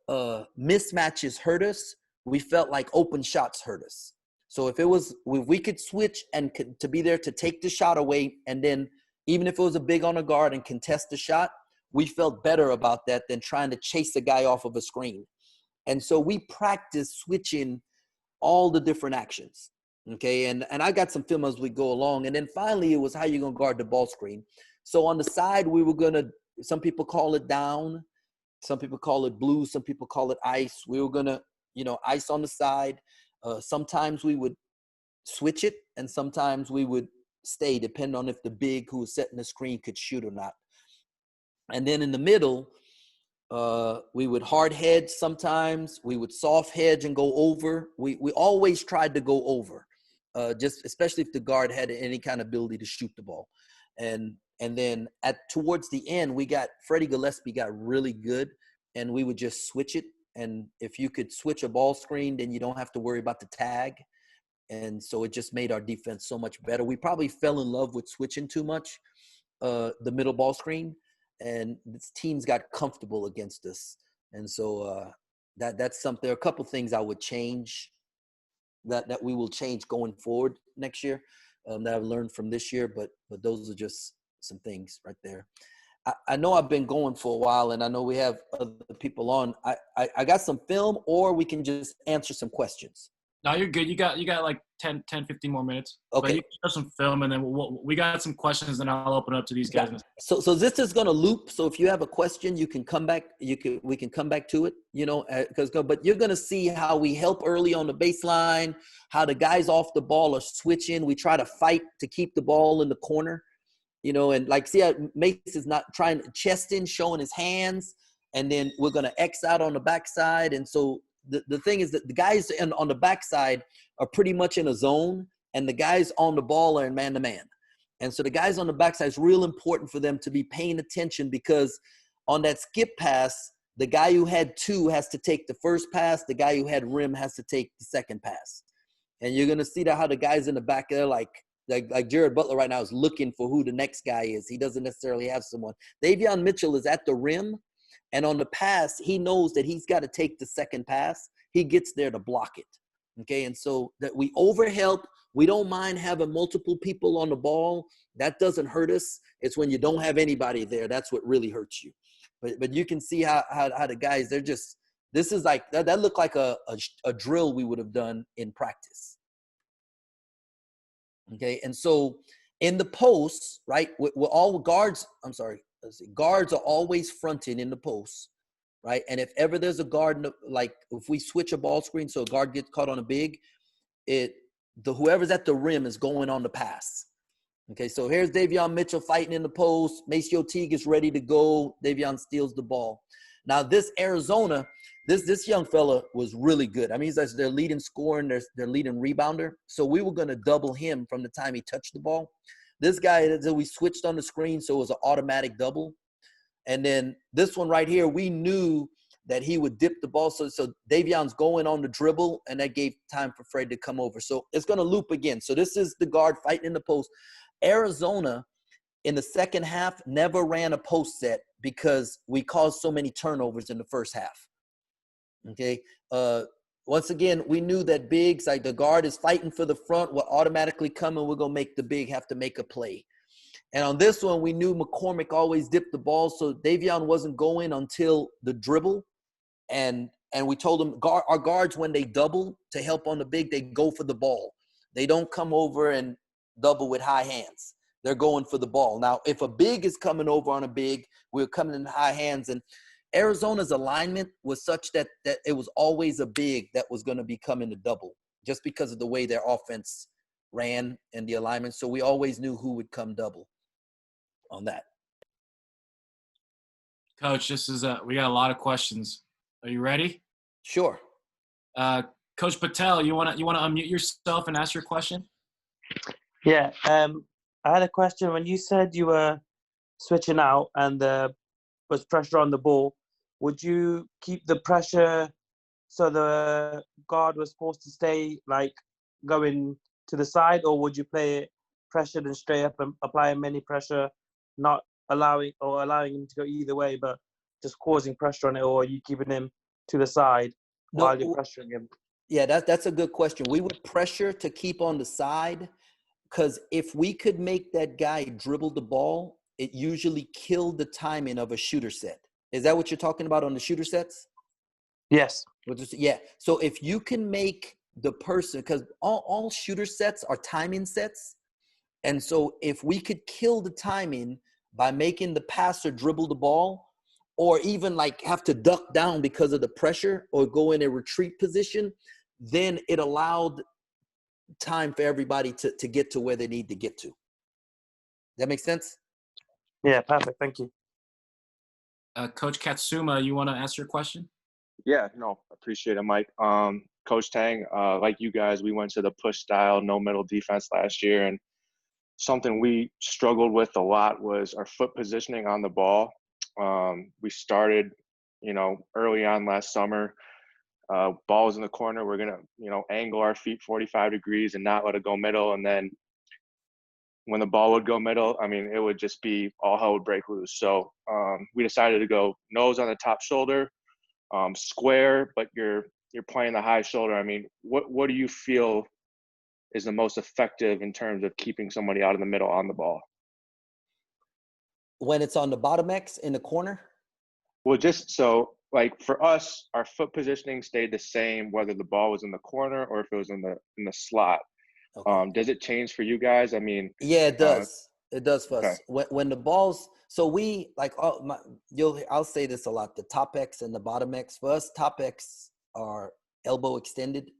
mismatches hurt us. We felt like open shots hurt us. So if we could switch and to be there to take the shot away, and then even if it was a big on a guard and contest the shot, we felt better about that than trying to chase a guy off of a screen. And so we practiced switching all the different actions. Okay, and I got some film as we go along. And then finally it was how you're going to guard the ball screen. So on the side, we were going to, some people call it down, some people call it blue, some people call it ice. We were going to, ice on the side. Sometimes we would switch it, and sometimes we would stay, depending on if the big who was setting the screen could shoot or not. And then in the middle, we would hard hedge sometimes. We would soft hedge and go over. We always tried to go over, just especially if the guard had any kind of ability to shoot the ball. And then towards the end, Freddie Gillespie got really good, and we would just switch it. And if you could switch a ball screen, then you don't have to worry about the tag. And so it just made our defense so much better. We probably fell in love with switching too much, the middle ball screen, and teams got comfortable against us. And so that's something. There are a couple things I would change that we will change going forward next year that I've learned from this year. But those are just some things right there. I know I've been going for a while, and I know we have other people on. I got some film, or we can just answer some questions. No, you're good. You got like 10, 15 more minutes. Okay. But you can show some film, and then we got some questions, and I'll open up to these guys. So this is going to loop. So if you have a question, you can come back. We can come back to it. But you're going to see how we help early on the baseline, how the guys off the ball are switching. We try to fight to keep the ball in the corner, and like see how Mace is not trying chest in, showing his hands, and then we're going to X out on the backside. And so the thing is that the guys on the backside are pretty much in a zone, and the guys on the ball are in man-to-man. And so the guys on the backside, is real important for them to be paying attention, because on that skip pass, the guy who had 2 has to take the first pass. The guy who had rim has to take the second pass. And you're going to see that how the guys in the back there, like Jared Butler right now is looking for who the next guy is. He doesn't necessarily have someone. Davion Mitchell is at the rim. And on the pass, he knows that he's got to take the second pass. He gets there to block it. Okay, and so that we overhelp. We don't mind having multiple people on the ball. That doesn't hurt us. It's when you don't have anybody there. That's what really hurts you. But you can see how the guys, they're just, this is like, that looked like a drill we would have done in practice. Okay, and so in the posts, right, with all guards, guards are always fronting in the posts, right? And if ever there's a guard, like if we switch a ball screen so a guard gets caught on a big, whoever's at the rim is going on the pass. Okay, so here's Davion Mitchell fighting in the post. Maceo Teague is ready to go. Davion steals the ball. Now this Arizona, this young fella was really good. I mean, he's their leading scorer and their leading rebounder. So we were going to double him from the time he touched the ball. This guy, we switched on the screen, so it was an automatic double. And then this one right here, we knew that he would dip the ball. So Davion's going on the dribble, and that gave time for Fred to come over. So it's going to loop again. So this is the guard fighting in the post. Arizona, in the second half, never ran a post set because we caused so many turnovers in the first half. Okay. Once again, we knew that bigs, like the guard is fighting for the front, will automatically come, and we're going to make the big have to make a play. And on this one, we knew McCormick always dipped the ball, so Davion wasn't going until the dribble. And we told him, our guards, when they double to help on the big, they go for the ball. They don't come over and double with high hands. They're going for the ball. Now, if a big is coming over on a big, we're coming in high hands. And Arizona's alignment was such that it was always a big that was going to be coming to double, just because of the way their offense ran and the alignment. So we always knew who would come double on that. Coach, we got a lot of questions. Are you ready? Sure. Coach Patel, you want to unmute yourself and ask your question? Yeah. I had a question. When you said you were switching out and there was pressure on the ball, would you keep the pressure so the guard was forced to stay like going to the side, or would you play it pressured and straight up and applying many pressure, not allowing him to go either way, but just causing pressure on it, or are you keeping him to the side while you're pressuring him? Yeah, that's a good question. We would pressure to keep on the side, because if we could make that guy dribble the ball, it usually killed the timing of a shooter set. Is that what you're talking about on the shooter sets? Yes. Yeah. So if you can make the person, because all shooter sets are timing sets. And so if we could kill the timing by making the passer dribble the ball, or even like have to duck down because of the pressure or go in a retreat position, then it allowed time for everybody to get to where they need to get to. That makes sense? Yeah, perfect. Thank you. Coach Katsuma, you want to ask your question? Yeah, no, appreciate it, Mike. Coach Tang, like you guys, we went to the push style, no middle defense last year, and something we struggled with a lot was our foot positioning on the ball. We started, early on last summer, balls in the corner, we're gonna, angle our feet 45 degrees and not let it go middle, and then when the ball would go middle, I mean, it would just be all hell would break loose. So we decided to go nose on the top shoulder, square, but you're playing the high shoulder. I mean, what do you feel is the most effective in terms of keeping somebody out of the middle on the ball? When it's on the bottom X in the corner? Well, just so like for us, our foot positioning stayed the same whether the ball was in the corner or if it was in the slot. Okay. Does it change for you guys? I mean, Yeah, it does. It does for okay, us. When the balls, so we like, I'll say this a lot, the top X and the bottom X. For us, top X are elbow extended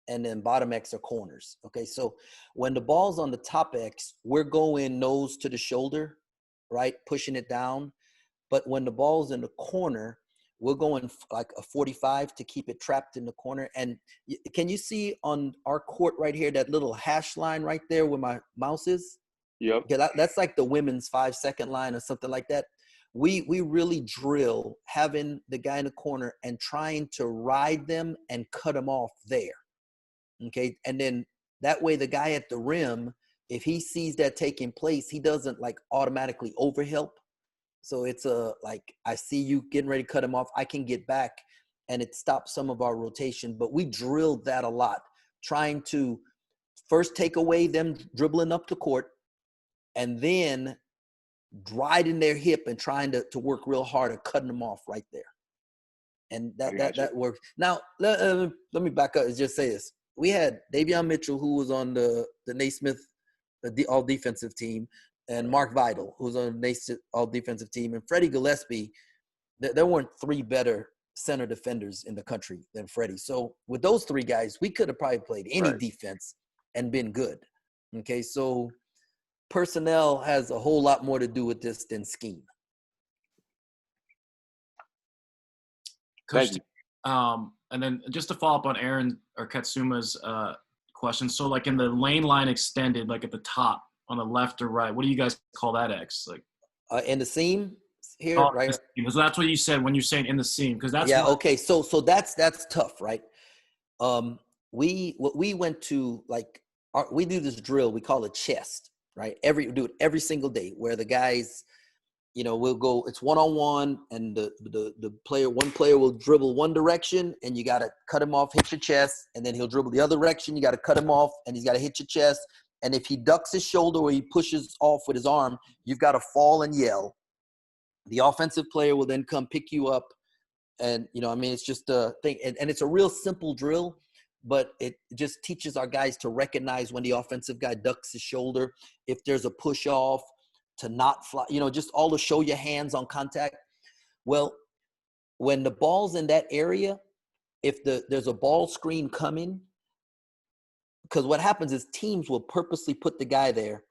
and then bottom X are corners. Okay. So when the ball's on the top X, we're going nose to the shoulder, right? Pushing it down. But when the ball's in the corner, we're going like a 45 to keep it trapped in the corner. And can you see on our court right here, that little hash line right there where my mouse is? yep, Yeah, that's like the women's 5-second line or something like that. We really drill having the guy in the corner and trying to ride them and cut them off there. Okay. And then that way the guy at the rim, if he sees that taking place, he doesn't like automatically overhelp. So it's like, I see you getting ready to cut him off, I can get back, and it stops some of our rotation. But we drilled that a lot, trying to first take away them dribbling up the court and then riding their hip and trying to work real hard at cutting them off right there. And I got you. that works. Now, let me back up and just say this. We had Davion Mitchell, who was on the Naismith all defensive team, and Mark Vidal, who's on the Naismith all defensive team, and Freddie Gillespie. There weren't three better center defenders in the country than Freddie. So with those three guys, we could have probably played any Right. defense and been good. Okay, so personnel has a whole lot more to do with this than scheme. Coach, Thank you. and then just to follow up on Aaron or Katsuma's question. So like in the lane line extended, like at the top on the left or right, what do you guys call that X? Like In the seam here, oh, right? because that's what you said when you're saying in the seam. Because that's Yeah. what, Okay. So that's tough, right? We went to like we do this drill. We call it chest, right? We do it every single day, where the guys, we'll go. It's 1-on-1, and one player will dribble one direction, and you got to cut him off, hit your chest, and then he'll dribble the other direction. You got to cut him off, and he's got to hit your chest. And if he ducks his shoulder or he pushes off with his arm, you've got to fall and yell. The offensive player will then come pick you up. And, it's just a thing. And it's a real simple drill, but it just teaches our guys to recognize when the offensive guy ducks his shoulder, if there's a push off, to not fly, just all to show your hands on contact. Well, when the ball's in that area, if there's a ball screen coming, because what happens is teams will purposely put the guy there,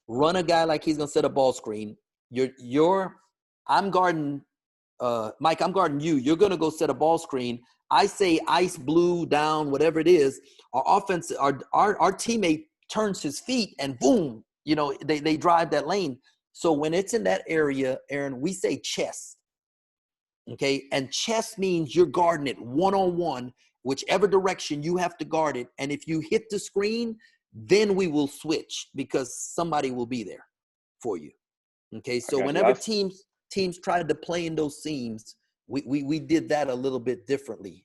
run a guy like he's going to set a ball screen. I'm guarding Mike, I'm guarding you. You're going to go set a ball screen. I say ice blue down, whatever it is. Our offense, our teammate turns his feet and boom, they drive that lane. So when it's in that area, Aaron, we say chest. Okay. And chest means you're guarding it 1-on-1, whichever direction you have to guard it. And if you hit the screen, then we will switch because somebody will be there for you. Okay. So whenever teams tried to play in those seams, we did that a little bit differently.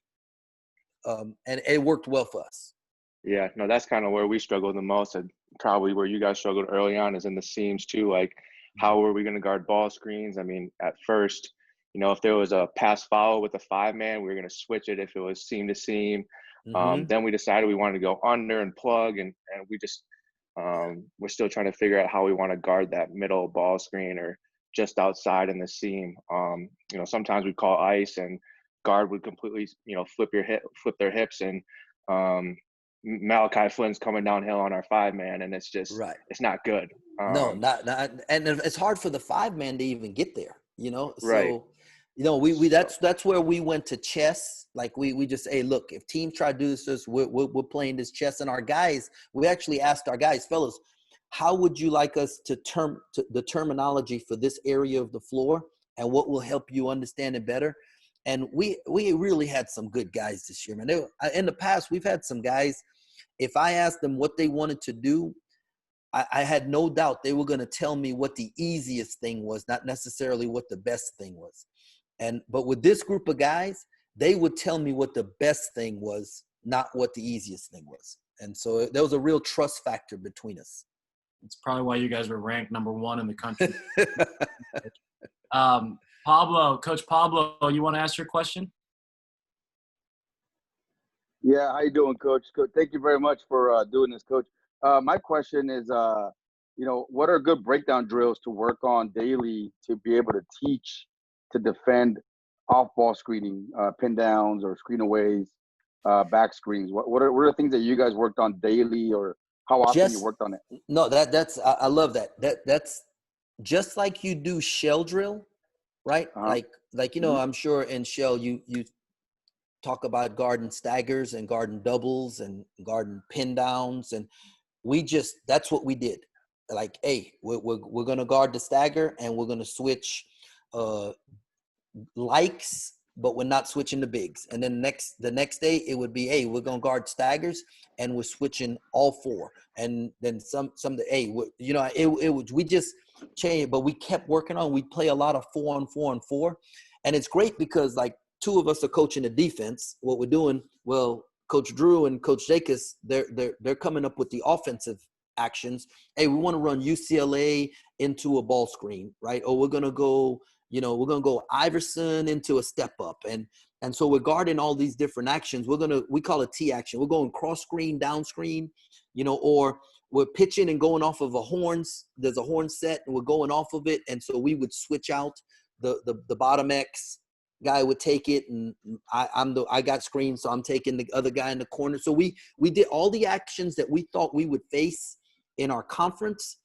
And it worked well for us. Yeah, no, that's kind of where we struggled the most, and probably where you guys struggled early on is in the seams too. Like, how were we going to guard ball screens? I mean, at first, if there was a pass follow with a 5-man, we were going to switch it if it was seam to seam. Mm-hmm. Then we decided we wanted to go under and plug, and we just we're still trying to figure out how we want to guard that middle ball screen or just outside in the seam. Sometimes we call ice, and guard would completely flip their hips, and Malachi Flynn's coming downhill on our 5-man, and it's just right. It's not good. No, not, and it's hard for the 5-man to even get there. Right. So we that's where we went to chess. Like we just, hey, look, if teams try to do this, we're playing this chess, and our guys, we actually asked our guys, fellas, how would you like us to the terminology for this area of the floor, and what will help you understand it better? And we really had some good guys this year, man. In the past, we've had some guys, if I asked them what they wanted to do, I had no doubt they were going to tell me what the easiest thing was, not necessarily what the best thing was. But with this group of guys, they would tell me what the best thing was, not what the easiest thing was. And so there was a real trust factor between us. it's probably why you guys were ranked number 1 in the country. Coach Pablo, you want to ask your question? Yeah, how you doing, Coach? Thank you very much for doing this, Coach. My question is, what are good breakdown drills to work on daily to be able to teach to defend off-ball screening, pin downs or screen aways, back screens? What are the things that you guys worked on daily, or how often you worked on it? No, that's I love that. That's just like you do shell drill, right? Like I'm sure in shell you talk about guarding staggers and guarding doubles and guarding pin downs, and that's what we did. Like, hey, we're gonna guard the stagger and we're gonna switch likes, but we're not switching the bigs. And then the next day it would be, hey, we're gonna guard staggers and we're switching all four. And then we just changed, but we kept working on. We play a lot of 4-on-4-on-4, and it's great because like two of us are coaching the defense. What we're doing, well, Coach Drew and Coach Jacobs, they're coming up with the offensive actions. Hey, we want to run UCLA into a ball screen, right? Or we're gonna go Iverson into a step up, and so we're guarding all these different actions. We call it T action. We're going cross screen, down screen, or we're pitching and going off of a horns. There's a horn set, and we're going off of it, and so we would switch out the bottom X guy would take it, and I got screen, so I'm taking the other guy in the corner. So we did all the actions that we thought we would face in our conference.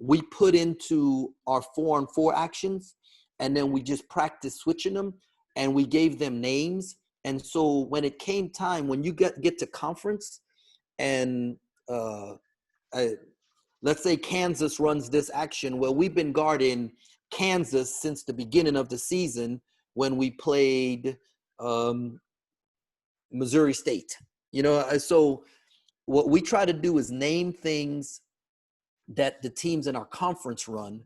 We put into our 4-on-4 actions, and then we just practiced switching them, and we gave them names. And so when it came time, when you get to conference, and let's say Kansas runs this action, well, we've been guarding Kansas since the beginning of the season when we played Missouri State. So what we try to do is name things that the teams in our conference run,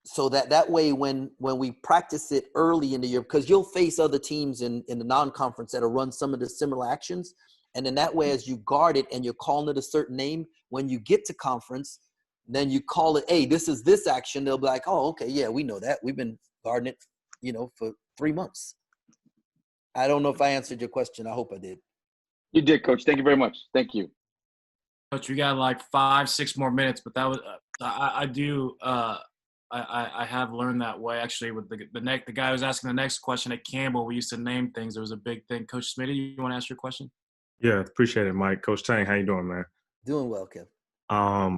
so that way when we practice it early in the year, because you'll face other teams in the non-conference that'll run some of the similar actions, and then that way as you guard it and you're calling it a certain name, when you get to conference, then you call it, hey, this is this action, they'll be like, oh, okay, yeah, we know that. We've been guarding it, for 3 months. I don't know if I answered your question. I hope I did. You did, Coach. Thank you very much. Thank you. Coach, we got like 5-6 more minutes, but that was I have learned that way actually with the guy who was asking the next question at Campbell. We used to name things. There was a big thing. Coach Smitty, you want to ask your question? Yeah, appreciate it, Mike. Coach Tang, how you doing, man? Doing well, Kev.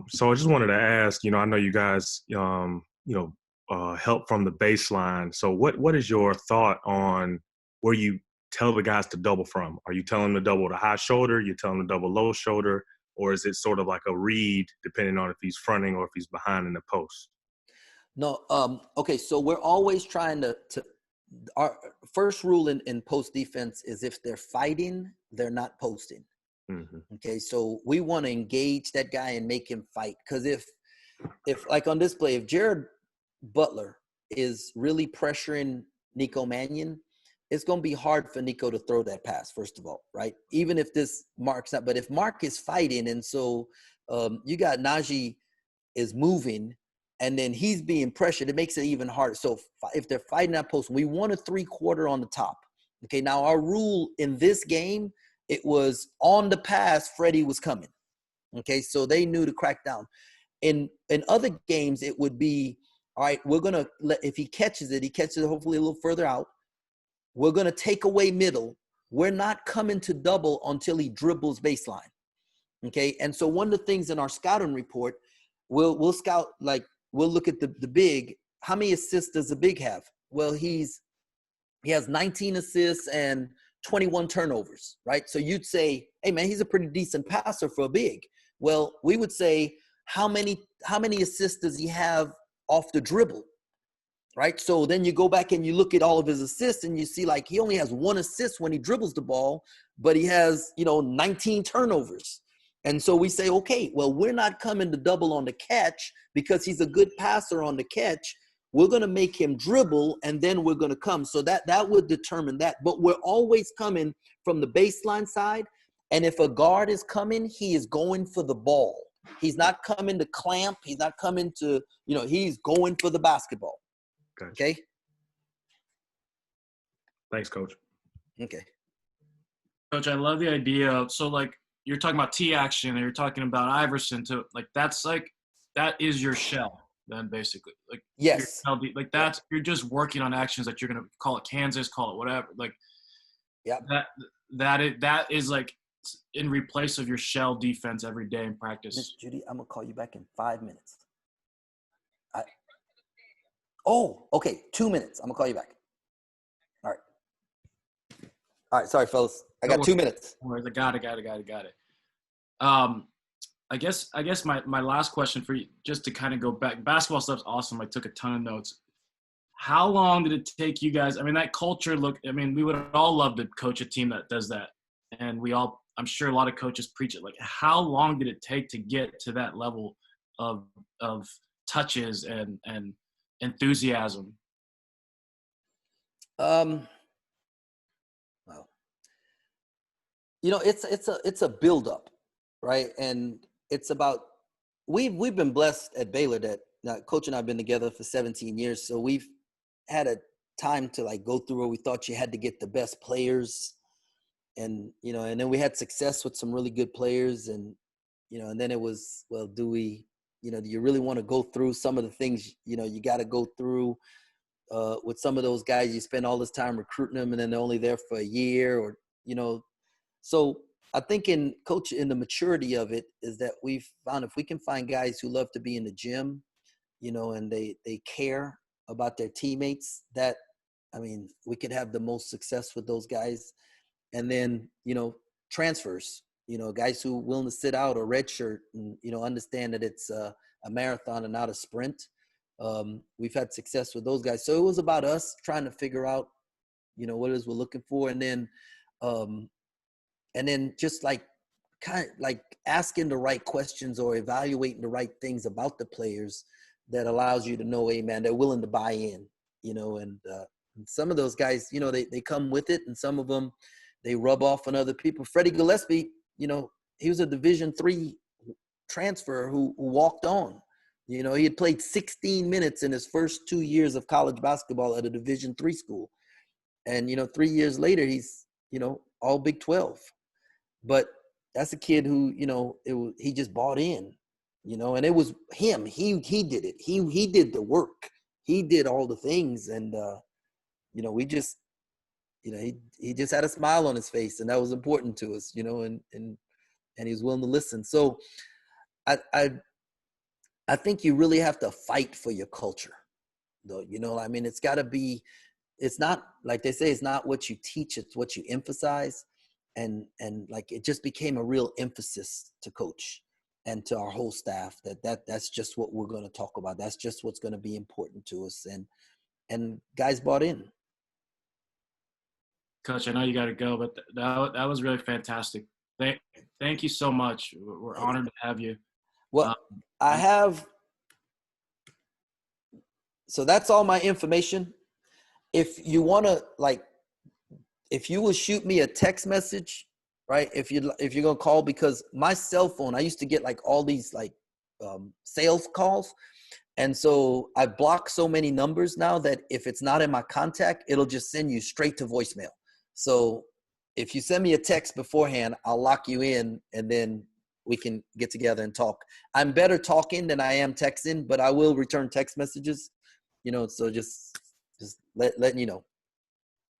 So I just wanted to ask, I know you guys, help from the baseline. So what is your thought on where you tell the guys to double from? Are you telling them to double the high shoulder? You telling them to double low shoulder? Or is it sort of like a read depending on if he's fronting or if he's behind in the post? No. Okay. So we're always trying to our first rule in post defense is if they're fighting, they're not posting. Mm-hmm. Okay. So we want to engage that guy and make him fight. Cause if like on this play, if Jared Butler is really pressuring Nico Mannion, it's going to be hard for Nico to throw that pass, first of all, right? Even if this Mark's not, but if Mark is fighting, and so you got Najee is moving, and then he's being pressured, it makes it even harder. So if they're fighting that post, we want a 3-quarter on the top. Okay, now our rule in this game, it was on the pass, Freddie was coming. Okay, so they knew to crack down. In other games, it would be, all right, we're going to let, if he catches it hopefully a little further out. We're going to take away middle. We're not coming to double until he dribbles baseline. Okay. And so one of the things in our scouting report, we'll scout, like we'll look at the big. How many assists does the big have? Well, he has 19 assists and 21 turnovers, right? So you'd say, hey man, he's a pretty decent passer for a big. Well, we would say, how many assists does he have off the dribble? Right. So then you go back and you look at all of his assists and you see like he only has 1 assist when he dribbles the ball, but he has, 19 turnovers. And so we say, okay, well, we're not coming to double on the catch because he's a good passer on the catch. We're going to make him dribble and then we're going to come. So that would determine that. But we're always coming from the baseline side. And if a guard is coming, he is going for the ball. He's not coming to clamp. He's not coming to, he's going for the basketball. Gotcha. Okay. Thanks, Coach. Okay. Coach, I love the idea of, so like you're talking about T action and you're talking about Iverson to like, that is your shell then basically. Like your Yes. shell, like that's, you're just working on actions that you're going to call it Kansas, call it whatever. Like Yep. that is like in replace of your shell defense every day in Miss practice. Judy, I'm gonna call you back in 5 minutes. Oh, okay, 2 minutes. I'm gonna call you back. All right. All right. Sorry, fellas. I got 2 minutes. I got it. I guess my last question for you, just to kind of go back, basketball stuff's awesome. I took a ton of notes. How long did it take you guys? I mean, that culture we would all love to coach a team that does that. And I'm sure a lot of coaches preach it. Like, how long did it take to get to that level of touches and enthusiasm? Well, it's a buildup, right? And it's about we've been blessed at Baylor that Coach and I've been together for 17 years, so we've had a time to like go through where we thought you had to get the best players, and and then we had success with some really good players, and and then it was, well, do we, do you really want to go through some of the things you got to go through with some of those guys? You spend all this time recruiting them, and then they're only there for a year, or so I think in the maturity of it is that we've found if we can find guys who love to be in the gym, and they care about their teammates, that, we could have the most success with those guys. And then, transfers, guys who are willing to sit out or redshirt and, understand that it's a marathon and not a sprint. We've had success with those guys. So it was about us trying to figure out, what it is we're looking for. And then just like kind of like asking the right questions or evaluating the right things about the players that allows you to know, hey man, they're willing to buy in, and some of those guys, they come with it, and some of them, they rub off on other people. Freddie Gillespie, he was a Division III transfer who walked on. He had played 16 minutes in his first 2 years of college basketball at a Division III school. And, 3 years later, he's, all Big 12. But that's a kid who, he just bought in, and it was him. He did it. He did the work. He did all the things. And, we just, he just had a smile on his face, and that was important to us, and he was willing to listen. So I think you really have to fight for your culture, though. It's got to be, it's not, like they say, it's not what you teach, it's what you emphasize. And like, it just became a real emphasis to Coach and to our whole staff that's just what we're going to talk about. That's just what's going to be important to us. And guys bought in. Coach, I know you got to go, but that was really fantastic. Thank you so much. We're honored to have you. Well, so that's all my information. If you want to, if you will shoot me a text message, right? If you're going to call, because my cell phone, I used to get all these sales calls. And so I block so many numbers now that if it's not in my contact, it'll just send you straight to voicemail. So if you send me a text beforehand, I'll lock you in, and then we can get together and talk. I'm better talking than I am texting, but I will return text messages, so just letting you know.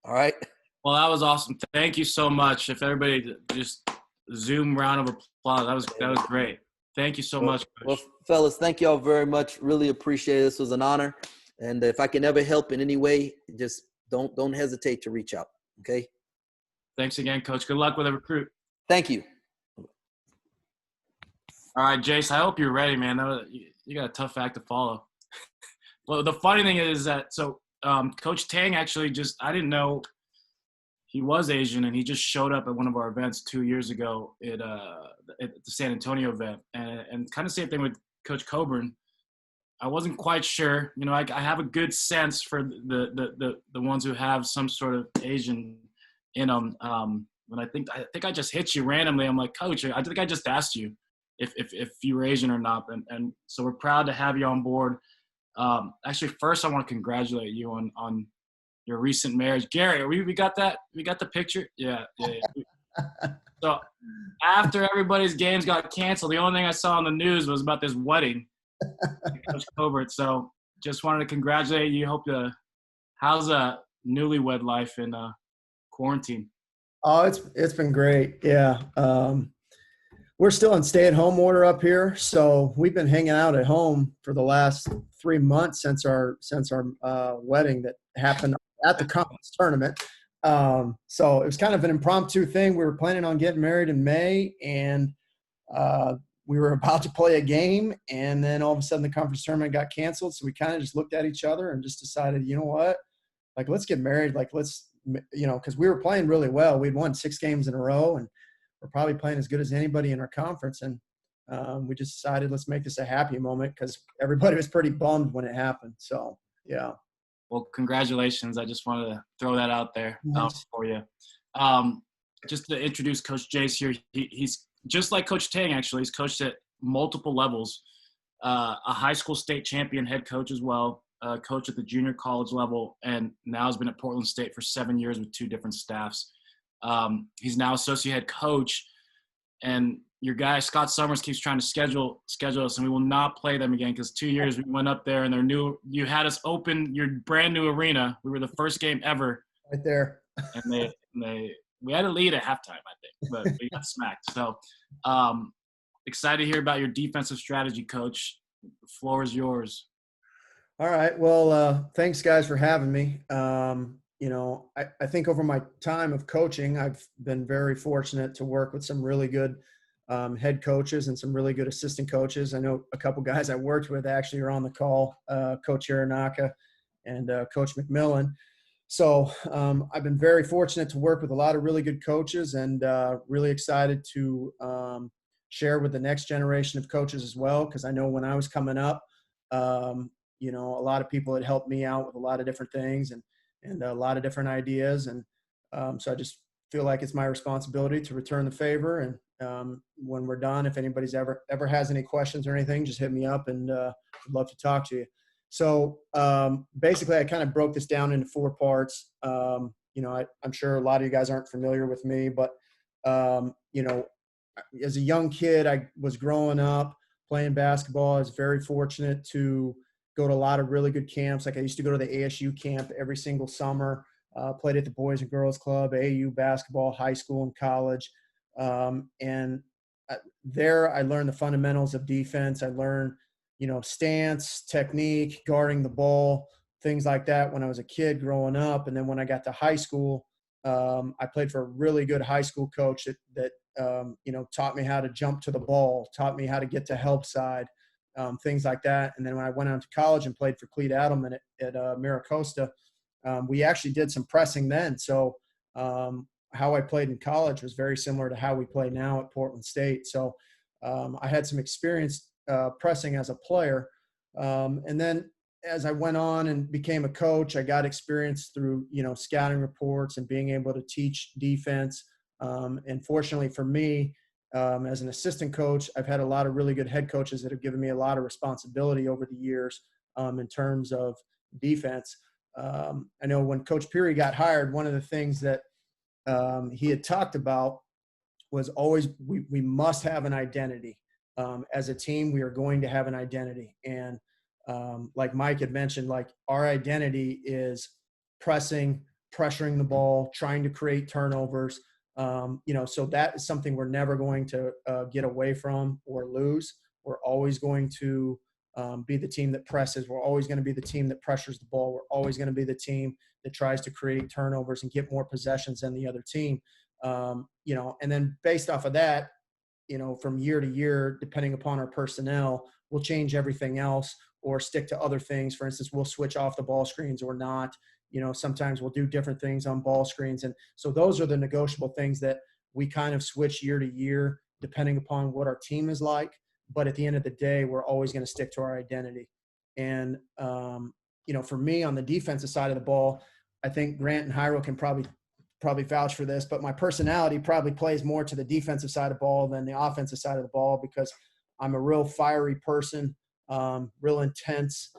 All right. Well, that was awesome. Thank you so much. If everybody just Zoom round of applause, that was great. Thank you so much, Coach. Well, fellas, thank you all very much. Really appreciate it. This was an honor. And if I can ever help in any way, just don't hesitate to reach out. Okay. Thanks again, Coach. Good luck with the recruit. Thank you. All right, Jace, I hope you're ready, man. You got a tough act to follow. Well, the funny thing is that, Coach Tang actually I didn't know he was Asian, and he just showed up at one of our events 2 years ago at the San Antonio event. And kind of same thing with Coach Coburn. I wasn't quite sure. I have a good sense for the ones who have some sort of Asian in them. And I think I just hit you randomly. I'm like, Coach, I think I just asked you if you were Asian or not. And so we're proud to have you on board. Actually, first I want to congratulate you on your recent marriage. Gary, we got that? We got the picture? Yeah. So after everybody's games got canceled, the only thing I saw on the news was about this wedding, Coach Colbert. So just wanted to congratulate you. How's a newlywed life in quarantine? Oh, it's been great. Yeah. We're still in stay-at-home order up here, so we've been hanging out at home for the last 3 months since our wedding that happened at the conference tournament. So it was kind of an impromptu thing. We were planning on getting married in May, and we were about to play a game, and then all of a sudden the conference tournament got canceled. So we kind of just looked at each other and just decided, you know what, like, let's get married. Like, let's, because we were playing really well. We'd won 6 games in a row, and we're probably playing as good as anybody in our conference. And we just decided, let's make this a happy moment, because everybody was pretty bummed when it happened. So, yeah. Well, congratulations. I just wanted to throw that out there for you. Just to introduce Coach Jace here, he's just like Coach Tang, actually. He's coached at multiple levels, a high school state champion head coach as well, coach at the junior college level, and now has been at Portland State for 7 years with 2 different staffs. He's now associate head coach, and your guy Scott Summers keeps trying to schedule us, and we will not play them again because 2 years we went up there and you had us open your brand new arena. We were the first game ever Right there. and we had a lead at halftime, I think, but we got smacked. So excited to hear about your defensive strategy, Coach. The floor is yours. All right. Well, thanks guys for having me. I think over my time of coaching, I've been very fortunate to work with some really good head coaches and some really good assistant coaches. I know a couple guys I worked with actually are on the call, Coach Aranaka and Coach McMillan. So I've been very fortunate to work with a lot of really good coaches, and really excited to share with the next generation of coaches as well, because I know when I was coming up, a lot of people had helped me out with a lot of different things and a lot of different ideas. And so I just feel like it's my responsibility to return the favor. And when we're done, if anybody's ever has any questions or anything, just hit me up, and I'd love to talk to you. So basically, I kind of broke this down into 4 parts. I'm sure a lot of you guys aren't familiar with me, but, as a young kid, I was growing up playing basketball. I was very fortunate to go to a lot of really good camps. Like, I used to go to the ASU camp every single summer, played at the Boys and Girls Club, AAU basketball, high school and college. And there I learned the fundamentals of defense. I learned, stance, technique, guarding the ball, things like that when I was a kid growing up. And then when I got to high school, I played for a really good high school coach that taught me how to jump to the ball, taught me how to get to help side, things like that. And then when I went on to college and played for Cleet Adelman at Maricosta, we actually did some pressing then. So how I played in college was very similar to how we play now at Portland State. So I had some experience pressing as a player. And then as I went on and became a coach, I got experience through, scouting reports and being able to teach defense. And fortunately for me, as an assistant coach, I've had a lot of really good head coaches that have given me a lot of responsibility over the years in terms of defense. I know when Coach Peary got hired, one of the things that he had talked about was always we must have an identity. As a team, we are going to have an identity. And like Mike had mentioned, like, our identity is pressuring the ball, trying to create turnovers. So that is something we're never going to get away from or lose. We're always going to be the team that presses. We're always going to be the team that pressures the ball. We're always going to be the team that tries to create turnovers and get more possessions than the other team. And then based off of that, from year to year, depending upon our personnel, we'll change everything else or stick to other things. For instance, we'll switch off the ball screens or not. Sometimes we'll do different things on ball screens. And so those are the negotiable things that we kind of switch year to year, depending upon what our team is like. But at the end of the day, we're always going to stick to our identity. And, for me on the defensive side of the ball, I think Grant and Hyro can probably vouch for this, but my personality probably plays more to the defensive side of the ball than the offensive side of the ball, because I'm a real fiery person, real intense,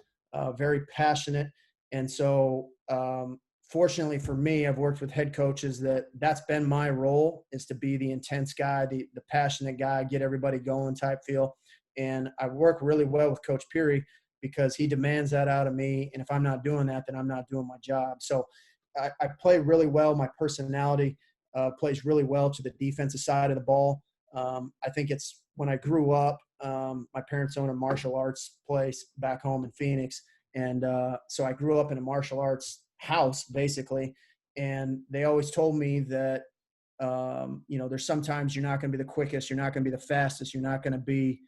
very passionate. And so fortunately for me, I've worked with head coaches that's been my role, is to be the intense guy, the passionate guy, get everybody going type feel. And I work really well with Coach Peary because he demands that out of me. And if I'm not doing that, then I'm not doing my job. So I play really well. My personality plays really well to the defensive side of the ball. I think it's when I grew up, my parents own a martial arts place back home in Phoenix. And so I grew up in a martial arts house, basically. And they always told me that, there's sometimes you're not going to be the quickest, you're not going to be the fastest, you're not going to be,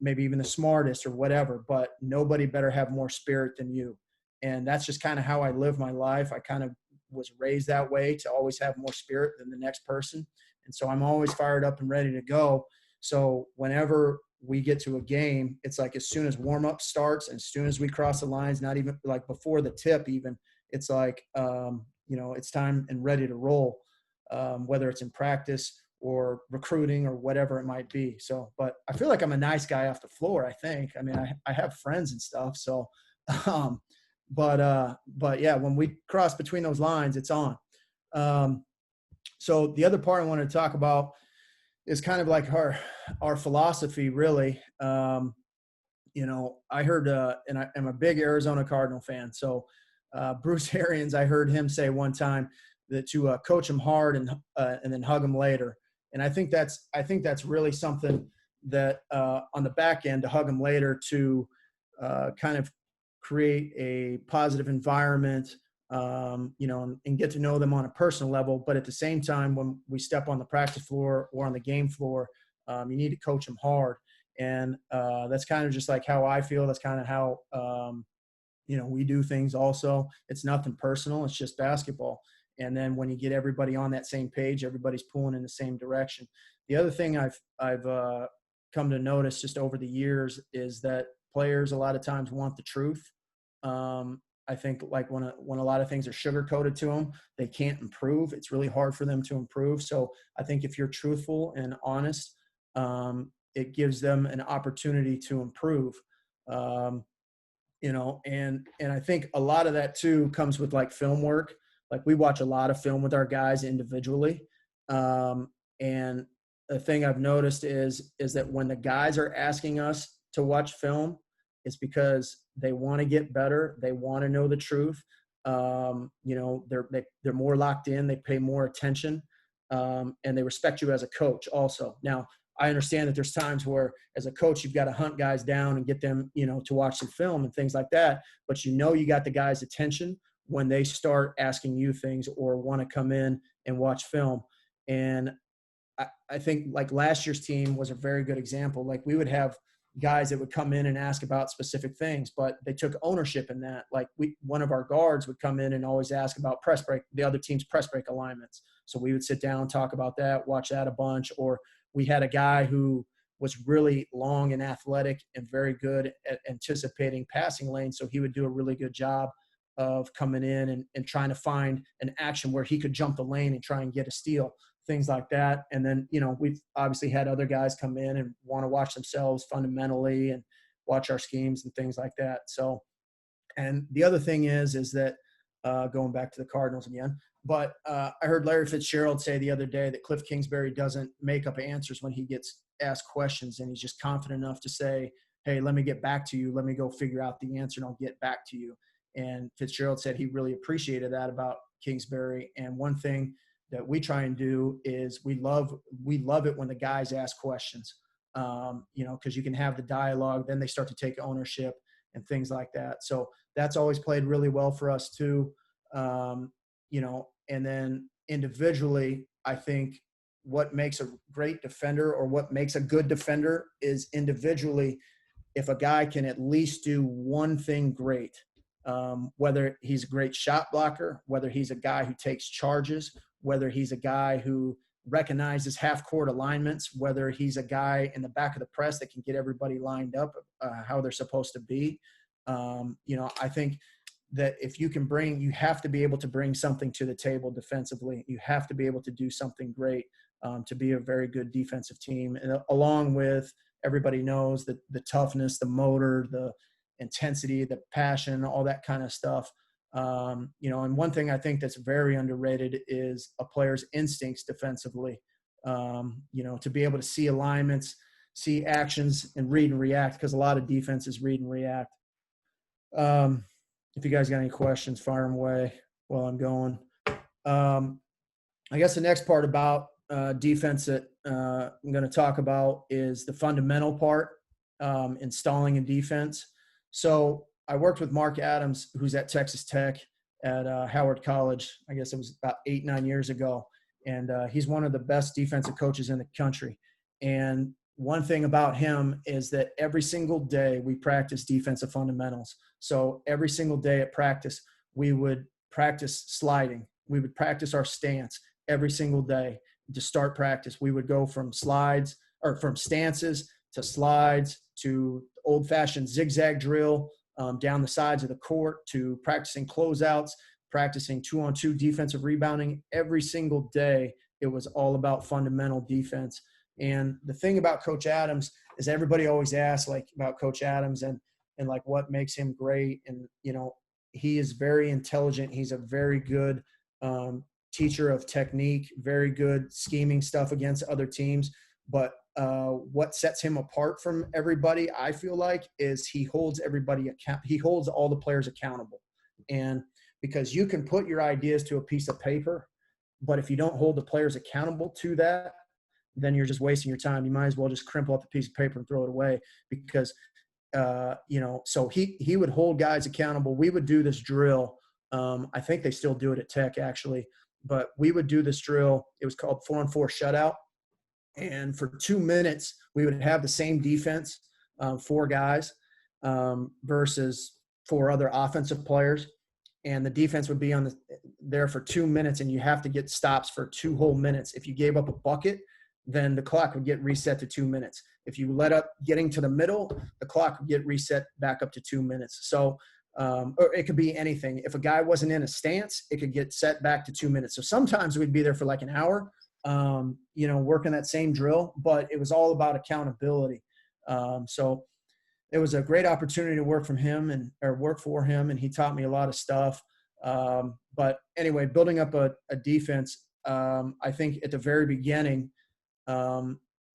maybe even the smartest or whatever, but nobody better have more spirit than you. And that's just kind of how I live my life. I kind of was raised that way, to always have more spirit than the next person. And so I'm always fired up and ready to go. So whenever we get to a game, it's like as soon as warm up starts and as soon as we cross the lines, not even like before the tip even, it's like, it's time and ready to roll, whether it's in practice or recruiting or whatever it might be. So, but I feel like I'm a nice guy off the floor, I think. I mean, I have friends and stuff. So, but yeah, when we cross between those lines, it's on. So the other part I wanted to talk about is kind of like our philosophy, really. I heard, and I'm a big Arizona Cardinal fan. So Bruce Arians, I heard him say one time that to coach him hard and then hug him later. And I think that's really something that on the back end, to hug him later, to kind of create a positive environment, and get to know them on a personal level. But at the same time, when we step on the practice floor or on the game floor, you need to coach them hard. And that's kind of just like how I feel. That's kind of how, we do things also. It's nothing personal. It's just basketball. And then when you get everybody on that same page, everybody's pulling in the same direction. The other thing I've come to notice just over the years is that players a lot of times want the truth. I think like when a lot of things are sugar coated to them, they can't improve. It's really hard for them to improve. So I think if you're truthful and honest, it gives them an opportunity to improve. And I think a lot of that too comes with like film work. Like we watch a lot of film with our guys individually. And the thing I've noticed is that when the guys are asking us to watch film, it's because they want to get better. They want to know the truth. They're more locked in. They pay more attention, and they respect you as a coach also. Now, I understand that there's times where as a coach, you've got to hunt guys down and get them, to watch some film and things like that. But you got the guys' attention when they start asking you things or want to come in and watch film. And I think like last year's team was a very good example. Like we would have guys that would come in and ask about specific things, but they took ownership in that. Like one of our guards would come in and always ask about press break, the other team's press break alignments. So we would sit down, talk about that, watch that a bunch. Or we had a guy who was really long and athletic and very good at anticipating passing lanes. So he would do a really good job of coming in and trying to find an action where he could jump the lane and try and get a steal, things like that. And then, we've obviously had other guys come in and want to watch themselves fundamentally and watch our schemes and things like that. So, and the other thing is that going back to the Cardinals again, but I heard Larry Fitzgerald say the other day that Cliff Kingsbury doesn't make up answers when he gets asked questions, and he's just confident enough to say, hey, let me get back to you. Let me go figure out the answer and I'll get back to you. And Fitzgerald said he really appreciated that about Kingsbury. And one thing that we try and do is we love it when the guys ask questions, because you can have the dialogue, then they start to take ownership and things like that. So that's always played really well for us too. And then individually, I think what makes a great defender or what makes a good defender is individually, if a guy can at least do one thing great, whether he's a great shot blocker, whether he's a guy who takes charges, whether he's a guy who recognizes half-court alignments, whether he's a guy in the back of the press that can get everybody lined up how they're supposed to be. I think that if you have to be able to bring something to the table defensively. You have to be able to do something great to be a very good defensive team. And along with, everybody knows that the toughness, the motor, the intensity, the passion, all that kind of stuff. And one thing I think that's very underrated is a player's instincts defensively. To be able to see alignments, see actions, and read and react, because a lot of defenses read and react. If you guys got any questions, fire them away while I'm going. I guess the next part about defense that I'm going to talk about is the fundamental part, installing a defense. So I worked with Mark Adams, who's at Texas Tech at Howard College. I guess it was about 8-9 years ago. And he's one of the best defensive coaches in the country. And one thing about him is that every single day we practice defensive fundamentals. So every single day at practice, we would practice sliding. We would practice our stance every single day to start practice. We would go from stances to slides to old-fashioned zigzag drill down the sides of the court to practicing closeouts, practicing 2-on-2 defensive rebounding. Every single day, it was all about fundamental defense. And the thing about Coach Adams is everybody always asks about Coach Adams and what makes him great. And, he is very intelligent. He's a very good teacher of technique, very good scheming stuff against other teams. But what sets him apart from everybody, I feel like, is he holds he holds all the players accountable. And because you can put your ideas to a piece of paper, but if you don't hold the players accountable to that, then you're just wasting your time. You might as well just crimple up the piece of paper and throw it away because, so he would hold guys accountable. We would do this drill. I think they still do it at Tech, actually. But we would do this drill. It was called 4-on-4 shutout. And for 2 minutes, we would have the same defense, 4 guys versus 4 other offensive players. And the defense would be there for 2 minutes, and you have to get stops for 2 whole minutes. If you gave up a bucket, then the clock would get reset to 2 minutes. If you let up getting to the middle, the clock would get reset back up to 2 minutes. So or it could be anything. If a guy wasn't in a stance, it could get set back to 2 minutes. So sometimes we'd be there for like an hour, working that same drill, but it was all about accountability. So it was a great opportunity to work for him, and he taught me a lot of stuff. But anyway, building up a defense, I think at the very beginning,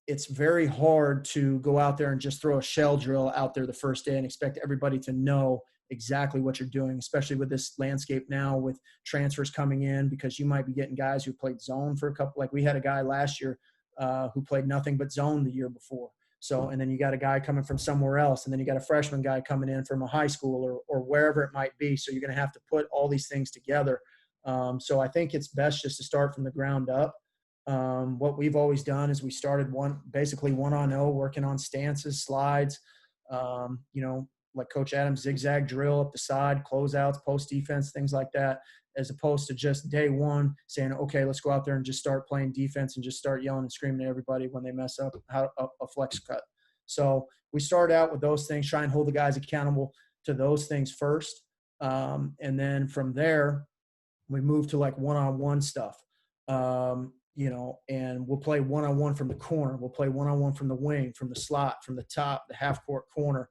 it's very hard to go out there and just throw a shell drill out there the first day and expect everybody to know exactly what you're doing, especially with this landscape now with transfers coming in, because you might be getting guys who played zone for a couple. Like we had a guy last year who played nothing but zone the year before. So, and then you got a guy coming from somewhere else, and then you got a freshman guy coming in from a high school or wherever it might be. So you're going to have to put all these things together. So I think it's best just to start from the ground up. What we've always done is we started basically 1-on-0, working on stances, slides, like Coach Adams, zigzag drill up the side, closeouts, post defense, things like that, as opposed to just day one saying, okay, let's go out there and just start playing defense and just start yelling and screaming at everybody when they mess up a flex cut. So we start out with those things, try and hold the guys accountable to those things first. And then from there, we move to like one-on-one stuff. And we'll play one-on-one from the corner. We'll play one-on-one from the wing, from the slot, from the top, the half-court corner,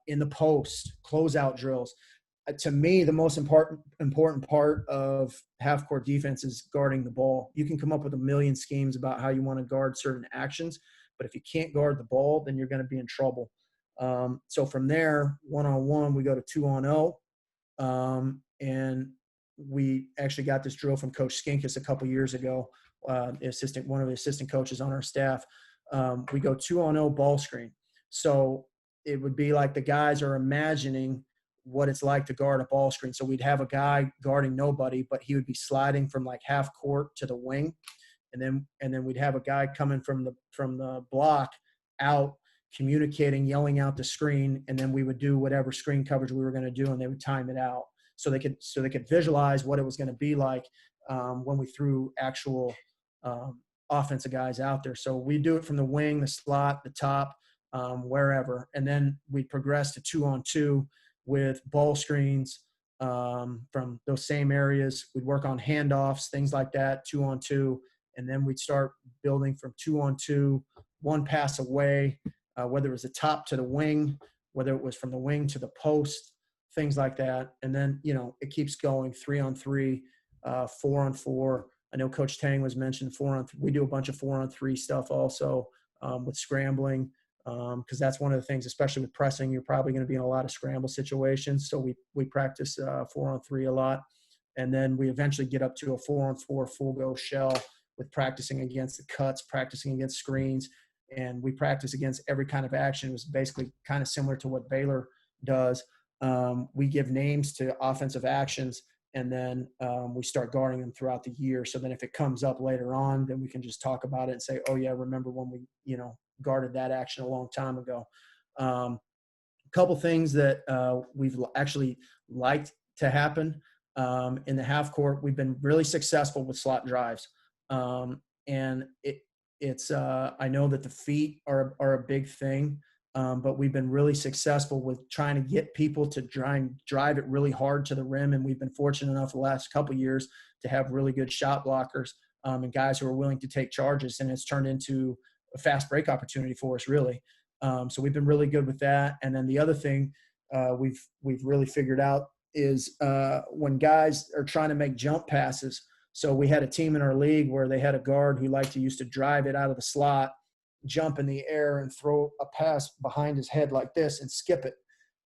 in the post, closeout drills. To me, the most important part of half-court defense is guarding the ball. You can come up with a million schemes about how you want to guard certain actions, but if you can't guard the ball, then you're going to be in trouble. So from there, one-on-one, we go to 2-on-0, and we actually got this drill from Coach Skinkis a couple years ago, one of the assistant coaches on our staff. We go 2-on-0 ball screen. So it would be like the guys are imagining what it's like to guard a ball screen. So we'd have a guy guarding nobody, but he would be sliding from like half court to the wing. And then we'd have a guy coming from the block out, communicating, yelling out the screen. And then we would do whatever screen coverage we were going to do, and they would time it out. So they could visualize what it was going to be like when we threw actual offensive guys out there. So we do it from the wing, the slot, the top, wherever. And then we progress to 2-on-2 with ball screens from those same areas. We'd work on handoffs, things like that, 2-on-2. And then we'd start building from 2-on-2, one pass away, whether it was the top to the wing, whether it was from the wing to the post, things like that. And then, it keeps going 3-on-3, 4-on-4. I know Coach Tang was mentioned 4-on-3. We do a bunch of 4-on-3 stuff also with scrambling because that's one of the things, especially with pressing, you're probably going to be in a lot of scramble situations. So we practice 4-on-3 a lot. And then we eventually get up to a 4-on-4 full go shell with practicing against the cuts, practicing against screens. And we practice against every kind of action. It was basically kind of similar to what Baylor does. We give names to offensive actions, and then we start guarding them throughout the year. So then if it comes up later on, then we can just talk about it and say, oh, yeah, remember when we, guarded that action a long time ago. A couple things that we've actually liked to happen in the half court. We've been really successful with slot drives. And it's I know that the feet are a big thing, but we've been really successful with trying to get people to try and drive it really hard to the rim. And we've been fortunate enough the last couple of years to have really good shot blockers and guys who are willing to take charges. And it's turned into a fast break opportunity for us, really. So we've been really good with that. And then the other thing we've really figured out is when guys are trying to make jump passes. So we had a team in our league where they had a guard who used to drive it out of the slot, jump in the air, and throw a pass behind his head like this and skip it.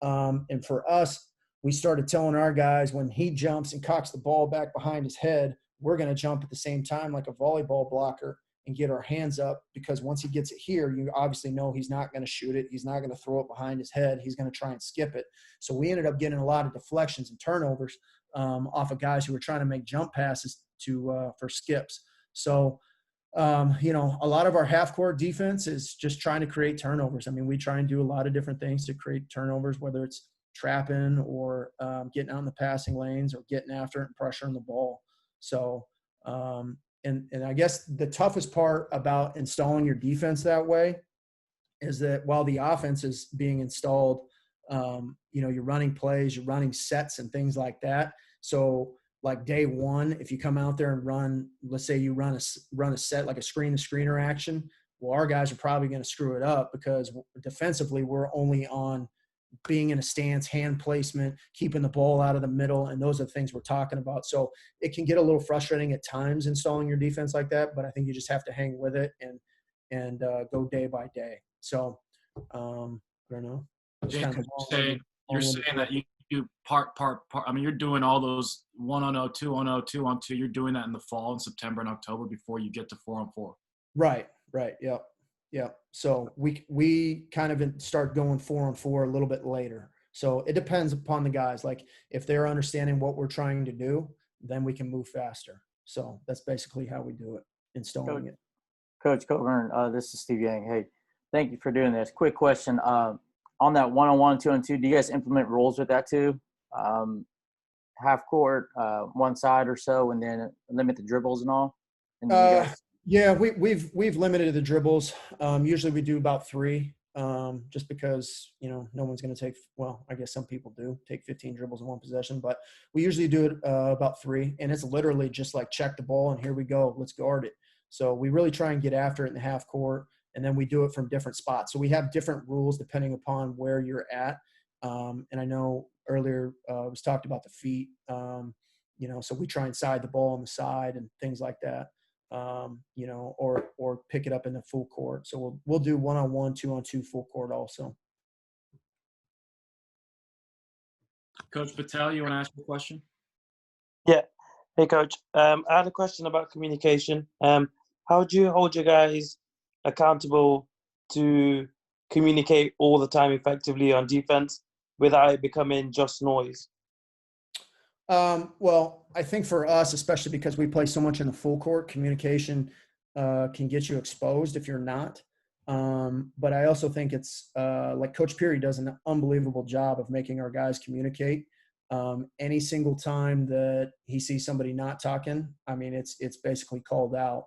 And for us, we started telling our guys when he jumps and cocks the ball back behind his head, we're going to jump at the same time like a volleyball blocker and get our hands up, because once he gets it here, you obviously know he's not going to shoot it. He's not going to throw it behind his head. He's going to try and skip it. So we ended up getting a lot of deflections and turnovers off of guys who were trying to make jump passes for skips. So, a lot of our half-court defense is just trying to create turnovers. I mean, we try and do a lot of different things to create turnovers, whether it's trapping or getting out in the passing lanes or getting after it and pressuring the ball. So, and I guess the toughest part about installing your defense that way is that while the offense is being installed, you're running plays, you're running sets and things like that. So like day one, if you come out there and run, let's say you run a set like a screen-to-screener action, well, our guys are probably going to screw it up because defensively we're only on being in a stance, hand placement, keeping the ball out of the middle, and those are the things we're talking about. So it can get a little frustrating at times installing your defense like that, but I think you just have to hang with it and go day by day. So I don't know. Jake, you're saying that you do part. I mean, you're doing all those 1-on-0, 2-on-0, 2-on-2. You're doing that in the fall, in September and October before you get to 4-on-4. Right. Yep. So we kind of start going 4-on-4 a little bit later. So it depends upon the guys. Like if they're understanding what we're trying to do, then we can move faster. So that's basically how we do it, installing it. Coach Coburn, this is Steve Yang. Hey, thank you for doing this. Quick question. On that 1-on-1, 2-on-2, do you guys implement rules with that too? Half court, one side or so, and then limit the dribbles and all? And yeah, we've limited the dribbles. Usually we do about 3, just because, no one's going to take, well, I guess some people do take 15 dribbles in one possession, but we usually do it about 3. And it's literally just like check the ball and here we go, let's guard it. So we really try and get after it in the half court. And then we do it from different spots. So we have different rules depending upon where you're at. And I know earlier it was talked about the feet, so we try and side the ball on the side and things like that, or pick it up in the full court. So we'll do 1-on-1, 2-on-2 full court also. Coach Patel, you want to ask a question? Yeah. Hey, Coach. I had a question about communication. How do you hold your guys accountable to communicate all the time effectively on defense without it becoming just noise? Well, I think for us, especially because we play so much in the full court, communication can get you exposed if you're not. But I also think it's like Coach Peary does an unbelievable job of making our guys communicate. Any single time that he sees somebody not talking, I mean, it's basically called out.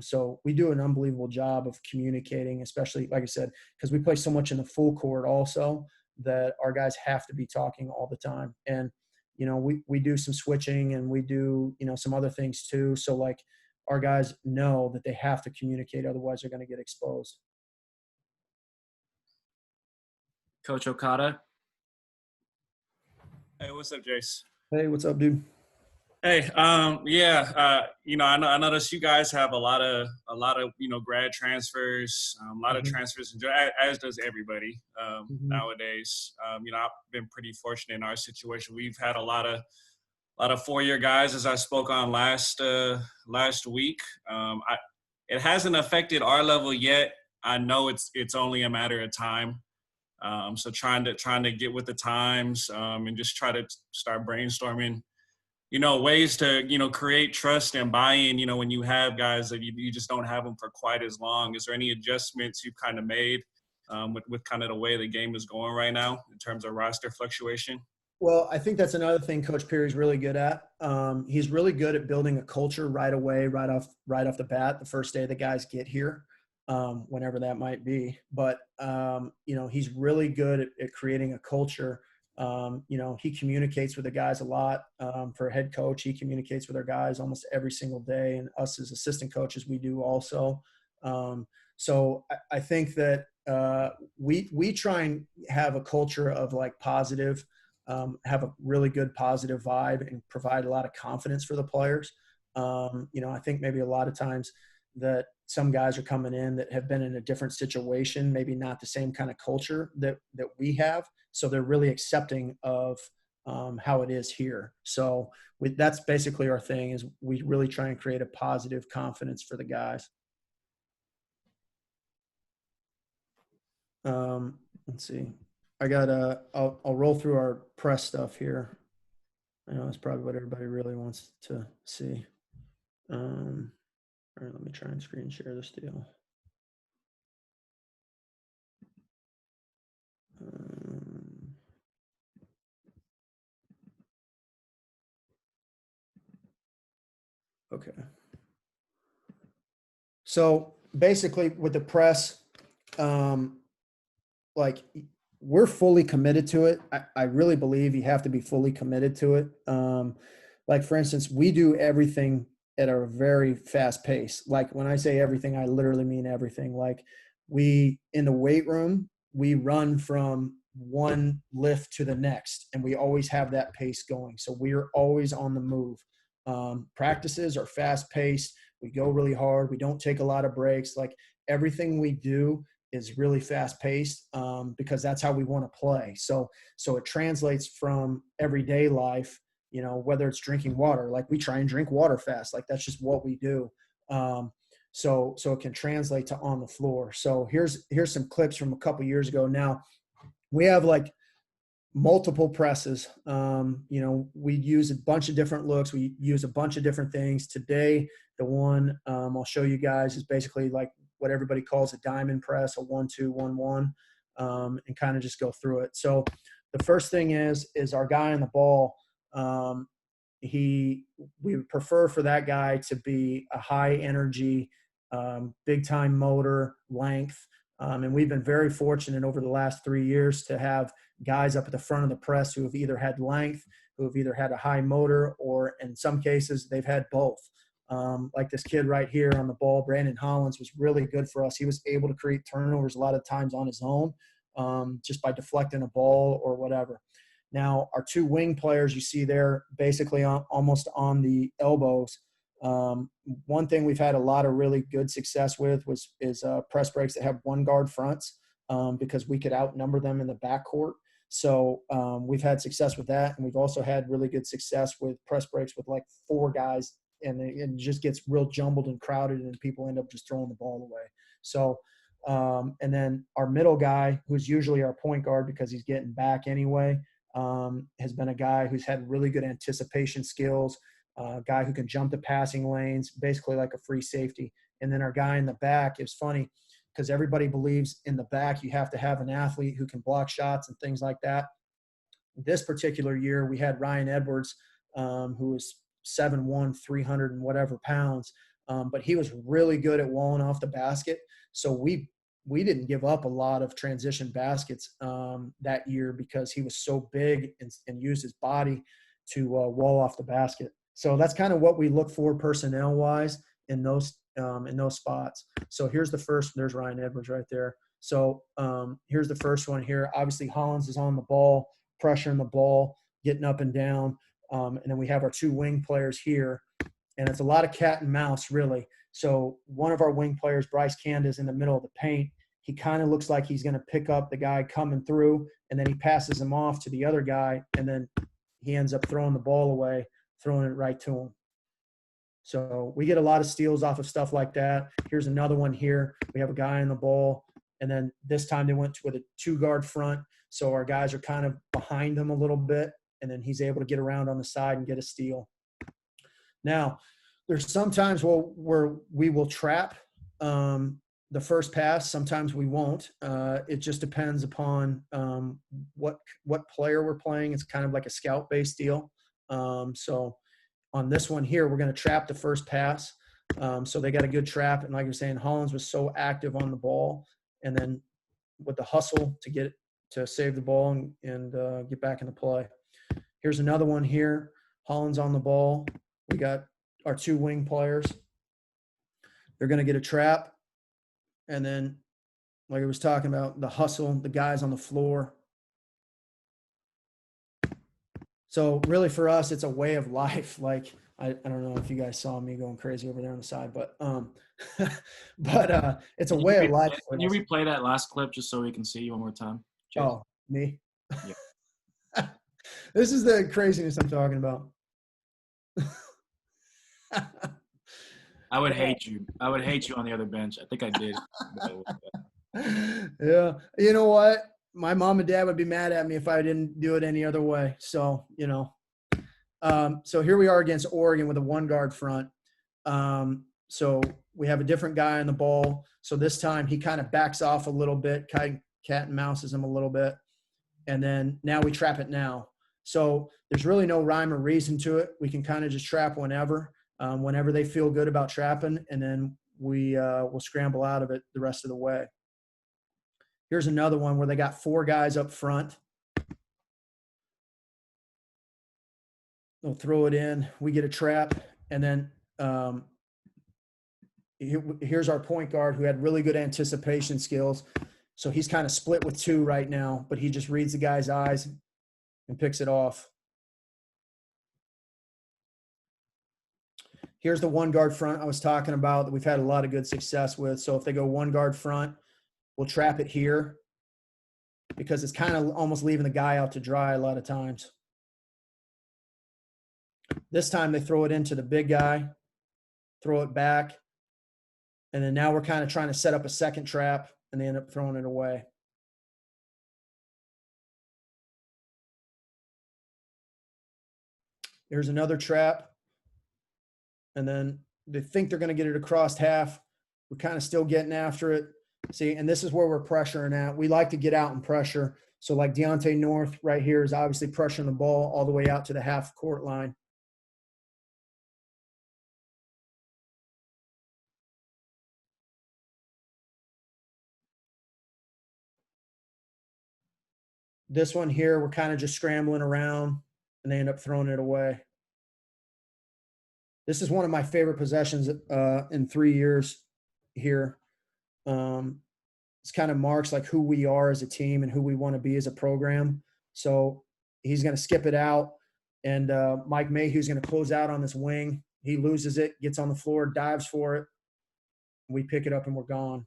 So we do an unbelievable job of communicating, especially, like I said, because we play so much in the full court also that our guys have to be talking all the time. And, we do some switching and we do, some other things too. So like our guys know that they have to communicate, otherwise they're going to get exposed. Coach Okada? Hey, what's up, Jace? Hey, what's up, dude? Hey, I noticed you guys have a lot of grad transfers, a lot of Mhm. transfers, as does everybody Mhm. nowadays. I've been pretty fortunate in our situation. We've had a lot of 4-year guys, as I spoke on last week. It hasn't affected our level yet. I know it's only a matter of time. So trying to get with the times and just try to start brainstorming, ways to, create trust and buy-in, when you have guys that you just don't have them for quite as long. Is there any adjustments you've kind of made with kind of the way the game is going right now in terms of roster fluctuation? Well, I think that's another thing Coach Perry's really good at. He's really good at building a culture right away, right off the bat, the first day the guys get here, whenever that might be. But he's really good at creating a culture. He communicates with the guys a lot. For a head coach, he communicates with our guys almost every single day, and us as assistant coaches, we do also. So I think that we try and have a culture of like positive. Have a really good positive vibe and provide a lot of confidence for the players. I think maybe a lot of times that some guys are coming in that have been in a different situation, maybe not the same kind of culture that we have. So they're really accepting of how it is here. So that's basically our thing is we really try and create a positive confidence for the guys. Let's see. I'll roll through our press stuff here. I know that's probably what everybody really wants to see. All right, let me try and screen share this deal. Okay. So basically with the press, like we're fully committed to it. I really believe you have to be fully committed to it. Like for instance, we do everything at a very fast pace. Like when I say everything, I literally mean everything. Like we in the weight room, we run from one lift to the next, and we always have that pace going. So we're always on the move. Practices are fast paced. We go really hard. We don't take a lot of breaks. Like everything we do is really fast paced because that's how we want to play. So it translates from everyday life, whether it's drinking water, like we try and drink water fast, like that's just what we do. So it can translate to on the floor. So here's some clips from a couple years ago. Now we have like multiple presses. We use a bunch of different looks. We use a bunch of different things. Today, the one I'll show you guys is basically like what everybody calls a diamond press, a 1-2-1-1, and kind of just go through it. So the first thing is our guy on the ball. We would prefer for that guy to be a high energy, big time motor length. And we've been very fortunate over the last 3 years to have guys up at the front of the press who have either had length, who have either had a high motor, or in some cases they've had both. Like this kid right here on the ball, Brandon Hollins, was really good for us. He was able to create turnovers a lot of times on his own, just by deflecting a ball or whatever. Now, our two wing players you see there basically almost on the elbows. One thing we've had a lot of really good success with is press breaks that have one guard fronts because we could outnumber them in the backcourt. So we've had success with that, and we've also had really good success with press breaks with like 4 guys, and it just gets real jumbled and crowded, and people end up just throwing the ball away. So and then our middle guy, who's usually our point guard because he's getting back anyway, has been a guy who's had really good anticipation skills, a guy who can jump the passing lanes, basically like a free safety. And then our guy in the back is funny because everybody believes in the back you have to have an athlete who can block shots and things like that. This particular year, we had Ryan Edwards, who was 7'1", 300 and whatever pounds, but he was really good at walling off the basket. So we didn't give up a lot of transition baskets that year because he was so big and used his body to wall off the basket. So that's kind of what we look for personnel-wise in those spots. So here's the first. There's Ryan Edwards right there. So here's the first one here. Obviously, Hollins is on the ball, pressuring the ball. getting up and down. And then we have our two wing players here. And it's a lot of cat and mouse, really. So one of our wing players, Bryce Candace, in the middle of the paint. He kind of looks like he's going to pick up the guy coming through, and then he passes him off to the other guy, and then he ends up throwing the ball away, throwing it right to him. So we get a lot of steals off of stuff like that. Here's another one here. We have a guy on the ball, and then this time they went with a two-guard front, so our guys are kind of behind him a little bit, and then he's able to get around on the side and get a steal. Now, there's sometimes where we will trap the first pass. Sometimes we won't. It just depends upon what player we're playing. It's kind of like a scout-based deal. So on this one here, we're going to trap the first pass. So they got a good trap. And like you're saying, Hollins was so active on the ball. And then with the hustle to save the ball and get back into play. Here's another one here. Hollins on the ball. We got our two wing players. They're going to get a trap. And then, like I was talking about, the hustle, the guys on the floor. So really for us, it's a way of life. Like, I don't know if you guys saw me going crazy over there on the side, but it's a way of life. Can you replay that last clip just so we can see you one more time? Jason? Oh, me? Yeah. This is the craziness I'm talking about. I would hate you. I would hate you on the other bench. I think I did. Yeah. You know what? My mom and dad would be mad at me if I didn't do it any other way. So, so here we are against Oregon with a one guard front. So we have a different guy on the ball. So this time he kind of backs off a little bit, cat and mouses him a little bit. And then now we trap it now. So there's really no rhyme or reason to it. We can kind of just trap whenever they feel good about trapping, and then we'll scramble out of it the rest of the way. Here's another one where they got four guys up front. They'll throw it in. We get a trap, and then here's our point guard who had really good anticipation skills. So he's kind of split with two right now, but he just reads the guy's eyes and picks it off. Here's the one guard front I was talking about that we've had a lot of good success with. So if they go one guard front, we'll trap it here because it's kind of almost leaving the guy out to dry a lot of times. This time they throw it into the big guy, throw it back, and then now we're kind of trying to set up a second trap, and they end up throwing it away. Here's another trap. And then they think they're going to get it across half. We're kind of still getting after it. See, and this is where we're pressuring at. We like to get out and pressure. So like Deontay North right here is obviously pressuring the ball all the way out to the half court line. This one here, we're kind of just scrambling around, and they end up throwing it away. This is one of my favorite possessions in 3 years here. It's kind of marks like who we are as a team and who we want to be as a program. So he's going to skip it out, and Mike Mayhew's going to close out on this wing. He loses it, gets on the floor, dives for it. We pick it up, and we're gone.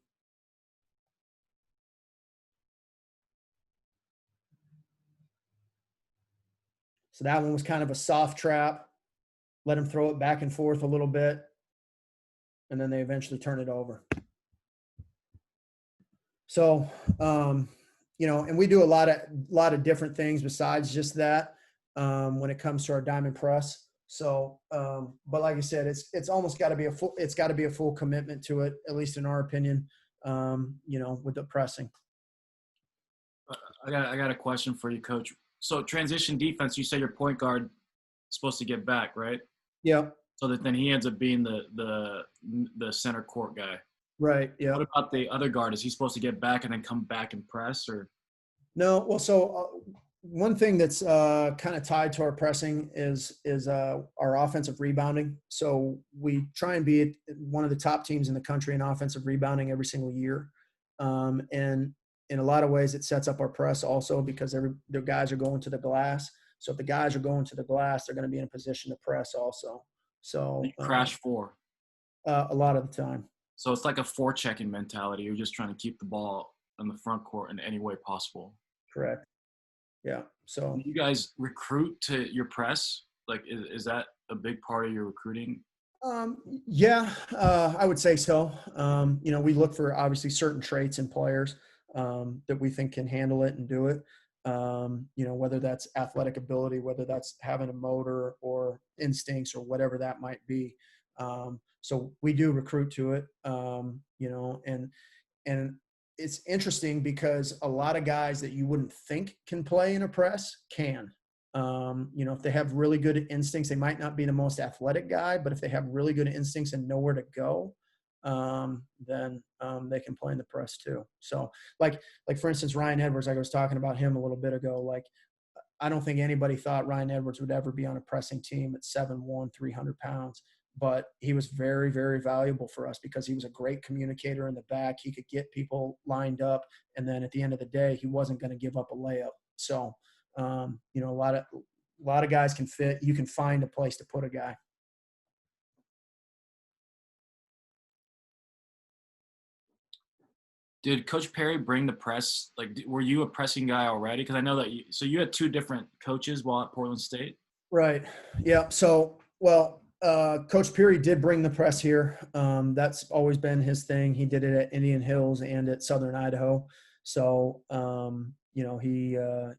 So that one was kind of a soft trap. Let him throw it back and forth a little bit, and then they eventually turn it over. So, and we do a lot of different things besides just that when it comes to our diamond press. So, but like I said, it's almost got to be a full commitment to it, at least in our opinion. With the pressing. I got a question for you, Coach. So transition defense, you say your point guard is supposed to get back, right? Yeah. So that then he ends up being the center court guy. Right. Yeah. What about the other guard? Is he supposed to get back and then come back and press, or? No. Well, so one thing that's kind of tied to our pressing is our offensive rebounding. So we try and be one of the top teams in the country in offensive rebounding every single year, and in a lot of ways it sets up our press also because the guys are going to the glass. So if the guys are going to the glass, they're going to be in a position to press also. So Crash 4. A lot of the time. So it's like a forechecking mentality. You're just trying to keep the ball in the front court in any way possible. Correct. Yeah. So do you guys recruit to your press? Like, is that a big part of your recruiting? Yeah, I would say so. We look for obviously certain traits in players that we think can handle it and do it. Whether that's athletic ability, whether that's having a motor or instincts or whatever that might be. So we do recruit to it, and it's interesting because a lot of guys that you wouldn't think can play in a press can. If they have really good instincts, they might not be the most athletic guy, but if they have really good instincts and know where to go, then they can play in the press too. So like for instance, Ryan Edwards, I was talking about him a little bit ago. Like, I don't think anybody thought Ryan Edwards would ever be on a pressing team at 7'1", 300 pounds, but he was very, very valuable for us because he was a great communicator in the back. He could get people lined up. And then at the end of the day, he wasn't going to give up a layup. So, a lot of guys can fit. You can find a place to put a guy. Did Coach Perry bring the press? Like, were you a pressing guy already? Because I know that you had 2 different coaches while at Portland State. Right. Yeah. So, Coach Perry did bring the press here. That's always been his thing. He did it at Indian Hills and at Southern Idaho. So,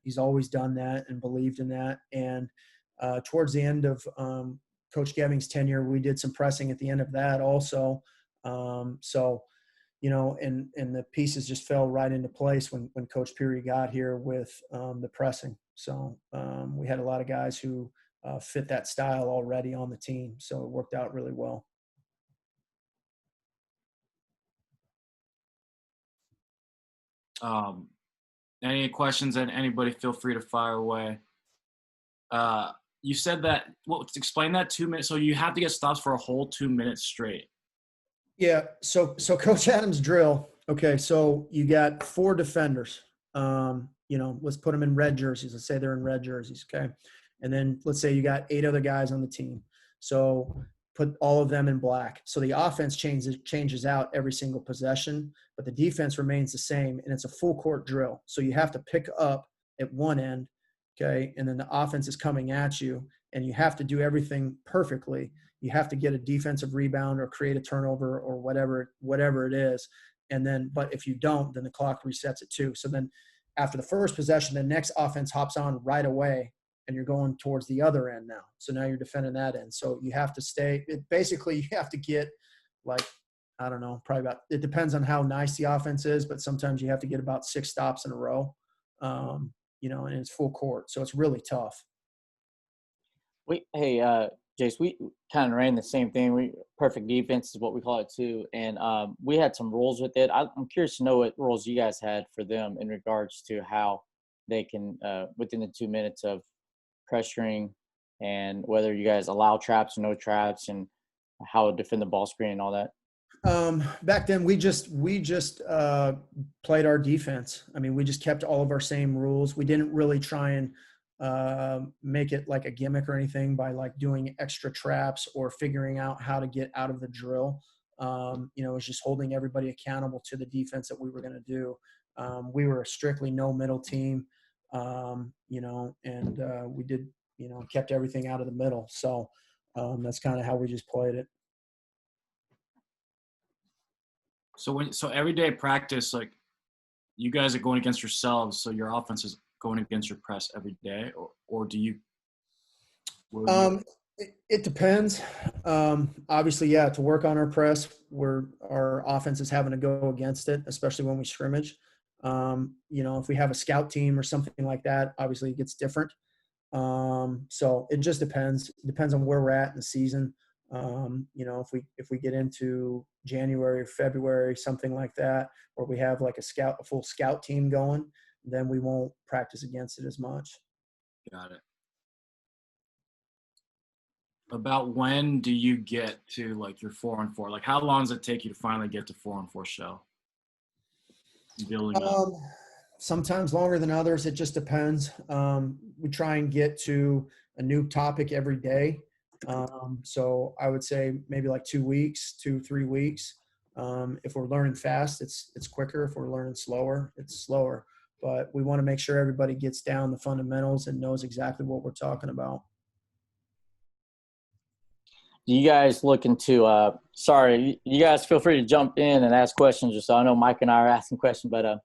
he's always done that and believed in that. And towards the end of Coach Geving's tenure, we did some pressing at the end of that also. And the pieces just fell right into place when Coach Perry got here with the pressing. So we had a lot of guys who fit that style already on the team. So it worked out really well. Any questions, and anybody feel free to fire away. You said that, explain that 2 minutes. So you have to get stops for a whole 2 minutes straight. Yeah. So Coach Adams' drill. Okay. So you got 4 defenders. Let's put them in red jerseys. Let's say they're in red jerseys. Okay. And then let's say you got 8 other guys on the team. So put all of them in black. So the offense changes out every single possession, but the defense remains the same, and it's a full court drill. So you have to pick up at one end, okay, and then the offense is coming at you, and you have to do everything perfectly. You have to get a defensive rebound or create a turnover or whatever it is. And then, but if you don't, then the clock resets at 2. So then after the first possession, the next offense hops on right away, and you're going towards the other end now. So now you're defending that end. So you have to basically you have to get I don't know, probably it depends on how nice the offense is, but sometimes you have to get about 6 stops in a row, and it's full court. So it's really tough. Jace, we kind of ran the same thing. Perfect defense is what we call it too. And we had some rules with it. I'm curious to know what rules you guys had for them in regards to how they can, within the 2 minutes of pressuring, and whether you guys allow traps or no traps, and how to defend the ball screen and all that. Back then we just played our defense. I mean, we just kept all of our same rules. We didn't really try and make it like a gimmick or anything by like doing extra traps or figuring out how to get out of the drill. It was just holding everybody accountable to the defense that we were going to do. We were a strictly no middle team, and we did, kept everything out of the middle. So that's kind of how we just played it. So everyday practice, like, you guys are going against yourselves, so your offense is going against your press every day, or do you? It depends. Obviously, yeah, to work on our press, our offense is having to go against it, especially when we scrimmage. If we have a scout team or something like that, obviously it gets different. So it just depends. It depends on where we're at in the season. If we get into January or February, something like that, or we have like a full scout team going, then we won't practice against it as much. Got it. About when do you get to like your 4-on-4? Like, how long does it take you to finally get to 4-on-4 shell? Building up. Sometimes longer than others. It just depends. We try and get to a new topic every day. So I would say maybe like 2 weeks, 2-3 weeks. If we're learning fast, it's quicker. If we're learning slower, it's slower. But we want to make sure everybody gets down the fundamentals and knows exactly what we're talking about. Do you guys looking to sorry, you guys feel free to jump in and ask questions, just so I know Mike and I are asking questions, but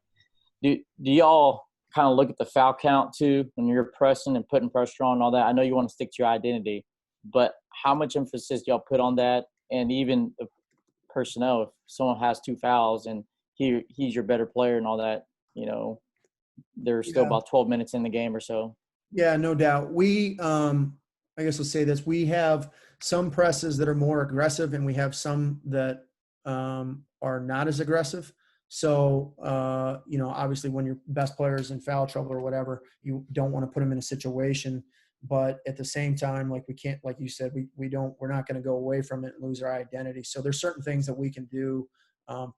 do y'all kind of look at the foul count too when you're pressing and putting pressure on and all that? I know you want to stick to your identity, but how much emphasis do y'all put on that? And even the personnel, if someone has 2 fouls and he's your better player and all that, you know, there's still about 12 minutes in the game or so. Yeah, no doubt. We, I guess I'll say this. We have some presses that are more aggressive, and we have some that are not as aggressive. So, you know, obviously when your best player is in foul trouble or whatever, you don't want to put them in a situation. But at the same time, like we can't, like you said, we're not going to go away from it and lose our identity. So there's certain things that we can do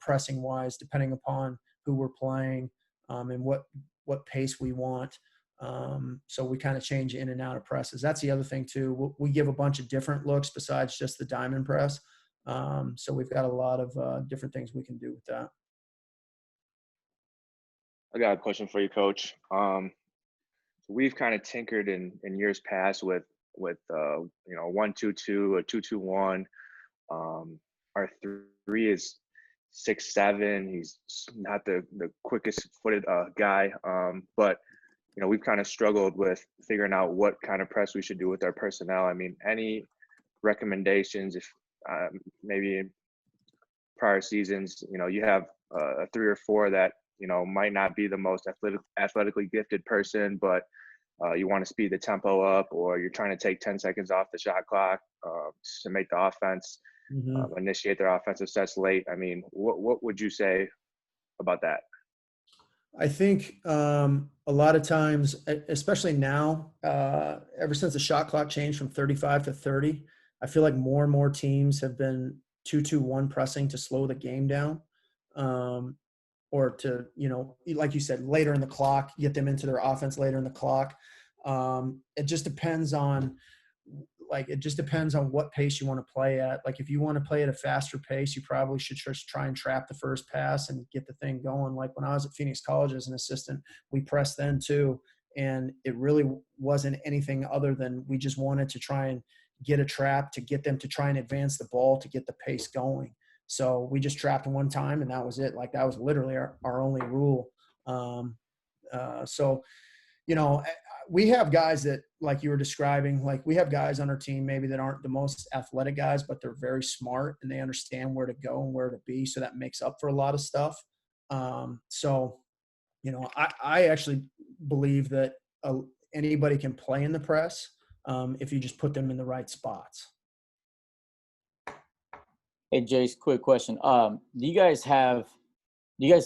pressing wise, depending upon who we're playing and what pace we want. So we kind of change in and out of presses. That's the other thing too. We give a bunch of different looks besides just the diamond press. So we've got a lot of different things we can do with that. I got a question for you, Coach. We've kind of tinkered in years past with you know, 1-2-2, a 2-2-1. Our 3 is 6'7". He's not the quickest footed guy, but you know, we've kind of struggled with figuring out what kind of press we should do with our personnel. I mean, any recommendations if maybe in prior seasons, you know, you have a 3 or 4 that, you know, might not be the most athletically gifted person, but you want to speed the tempo up, or you're trying to take 10 seconds off the shot clock to make the offense initiate their offensive sets late. I mean, what would you say about that? I think a lot of times, especially now, ever since the shot clock changed from 35 to 30, I feel like more and more teams have been 2-2-1 pressing to slow the game down, or to, you know, like you said, later in the clock, get them into their offense later in the clock. It just depends on what pace you want to play at. Like if you want to play at a faster pace, you probably should just try and trap the first pass and get the thing going. Like when I was at Phoenix College as an assistant, we pressed then too. And it really wasn't anything other than we just wanted to try and get a trap to get them to try and advance the ball to get the pace going. So we just trapped one time and that was it. Like that was literally our only rule. So, you know, we have guys that, like you were describing, like we have guys on our team maybe that aren't the most athletic guys, but they're very smart and they understand where to go and where to be. So that makes up for a lot of stuff. So, you know, I actually believe that anybody can play in the press if you just put them in the right spots. Hey, Jace, quick question. Do you guys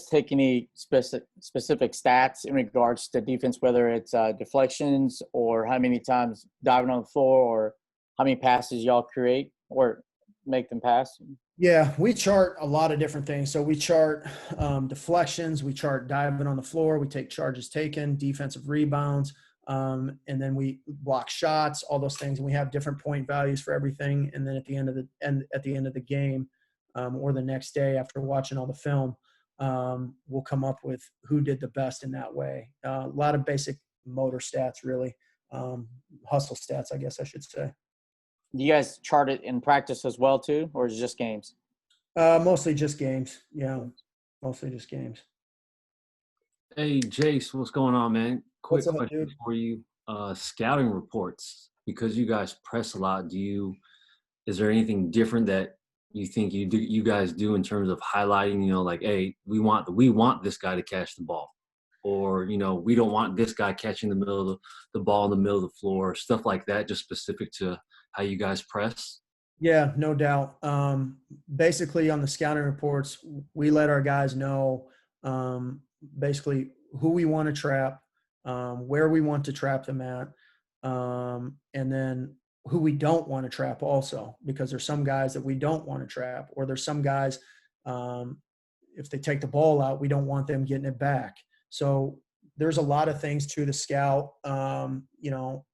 take any specific stats in regards to defense, whether it's deflections or how many times diving on the floor or how many passes y'all create or make them pass? Yeah, we chart a lot of different things. So we chart deflections, we chart diving on the floor, we take charges taken, defensive rebounds, and then we block shots, all those things. And we have different point values for everything. And then at the end of the game, or the next day after watching all the film, we'll come up with who did the best in that way. A lot of basic motor stats, really, hustle stats, I guess I should say. Do you guys chart it in practice as well too, or is it just games? Mostly just games. Yeah, mostly just games. Hey, Jace, what's going on, man? Quick What's up, question dude? for you. Scouting reports, because you guys press a lot, is there anything different that you think you guys do in terms of highlighting, you know, like, hey, we want this guy to catch the ball, or, you know, we don't want this guy catching the ball in the middle of the floor, stuff like that, just specific to how you guys press? Yeah, no doubt. Basically on the scouting reports, we let our guys know basically who we want to trap, where we want to trap them at, and then who we don't want to trap also, because there's some guys that we don't want to trap, or there's some guys, if they take the ball out, we don't want them getting it back. So there's a lot of things to the scout, you know,